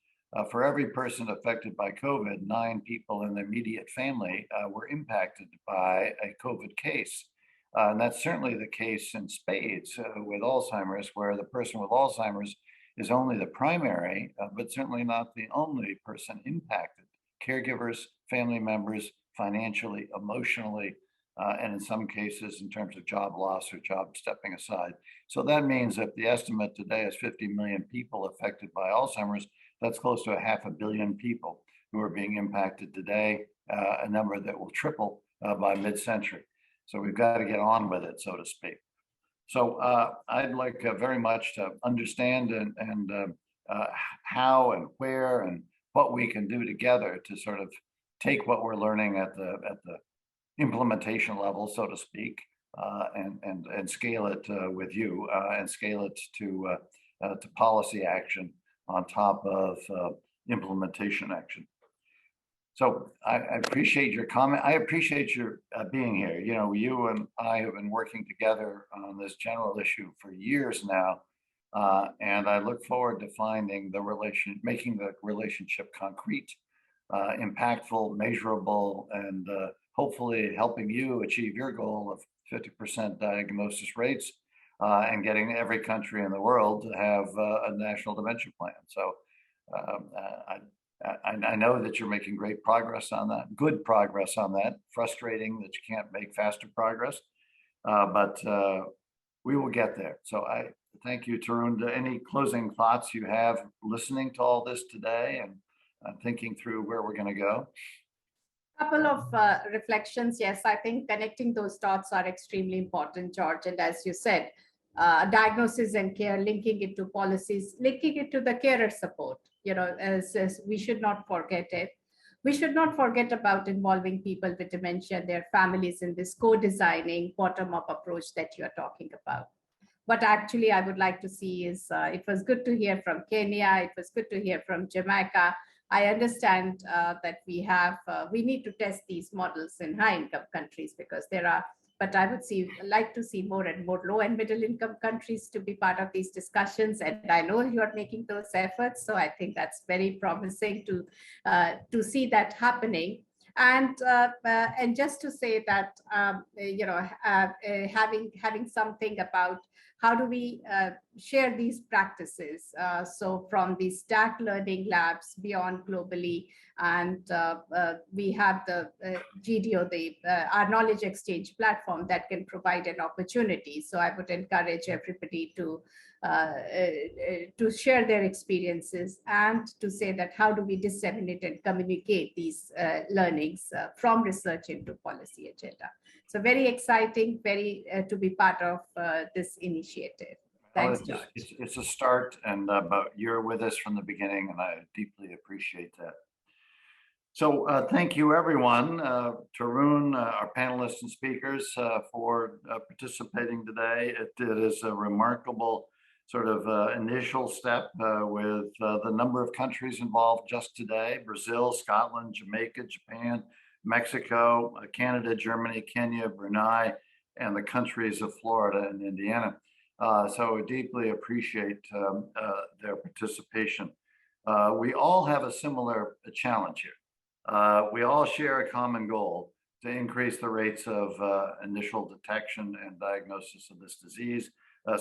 A: for every person affected by COVID, 9 people in the immediate family were impacted by a COVID case. And that's certainly the case in spades with Alzheimer's, where the person with Alzheimer's is only the primary, but certainly not the only person impacted. Caregivers, family members, financially, emotionally, and in some cases in terms of job loss or job stepping aside. So that means that the estimate today is 50 million people affected by Alzheimer's. That's close to 500 million people who are being impacted today, a number that will triple by mid-century. So we've got to get on with it, so to speak. So I'd like very much to understand and how and where and what we can do together to sort of take what we're learning at the implementation level, so to speak, and scale it with you and scale it to policy action on top of implementation action. So I appreciate your comment. I appreciate your being here. You know, you and I have been working together on this general issue for years now. And I look forward to finding making the relationship concrete, impactful, measurable, and hopefully helping you achieve your goal of 50% diagnosis rates and getting every country in the world to have a national dementia plan. So I know that you're making great progress on that, good progress on that. Frustrating that you can't make faster progress, but we will get there. So I thank you, Tarun. Any closing thoughts you have listening to all this today and thinking through where we're going to go?
Q: Couple of reflections. Yes, I think connecting those dots are extremely important, George. And as you said, diagnosis and care, linking it to policies, linking it to the carer support. You know, as we should not forget it. We should not forget about involving people with dementia and their families in this co-designing bottom-up approach that you are talking about. What actually I would like to see is, it was good to hear from Kenya. It was good to hear from Jamaica. I understand that we need to test these models in high-income countries because there are but I would like to see more and more low and middle income countries to be part of these discussions. And I know you are making those efforts. So I think that's very promising to see that happening. And just to say that, having something about how do we share these practices? So from these DAC learning labs beyond globally, and we have the GDO, our knowledge exchange platform that can provide an opportunity. So I would encourage everybody to share their experiences and to say that how do we disseminate and communicate these learnings from research into policy agenda. So very exciting, to be part of this initiative. Thanks, George.
A: It's a start, and but you're with us from the beginning, and I deeply appreciate that. So thank you, everyone. Tarun, our panelists and speakers, for participating today. It is a remarkable sort of initial step with the number of countries involved just today: Brazil, Scotland, Jamaica, Japan, Mexico, Canada, Germany, Kenya, Brunei, and the countries of Florida and Indiana. So we deeply appreciate their participation. We all have a similar challenge here. We all share a common goal to increase the rates of initial detection and diagnosis of this disease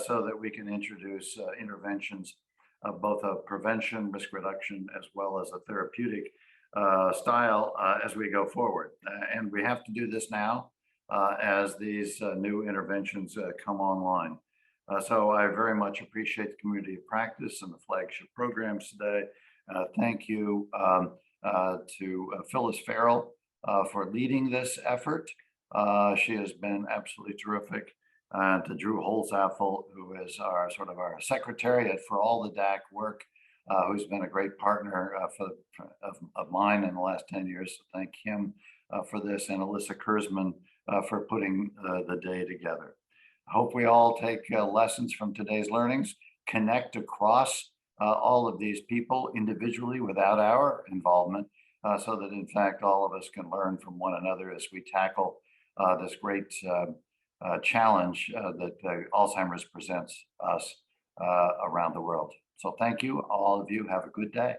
A: so that we can introduce interventions of both a prevention, risk reduction, as well as a therapeutic style as we go forward. And we have to do this now as these new interventions come online. So I very much appreciate the community of practice and the flagship programs today. Thank you to Phyllis Farrell for leading this effort. She has been absolutely terrific. And to Drew Holzappel, who is our secretariat for all the DAC work, who's been a great partner of mine in the last 10 years. So thank him for this, and Alyssa Kurzman for putting the day together. I hope we all take lessons from today's learnings, connect across all of these people individually without our involvement, so that in fact all of us can learn from one another as we tackle this great challenge that Alzheimer's presents us around the world. So thank you, all of you. Have a good day.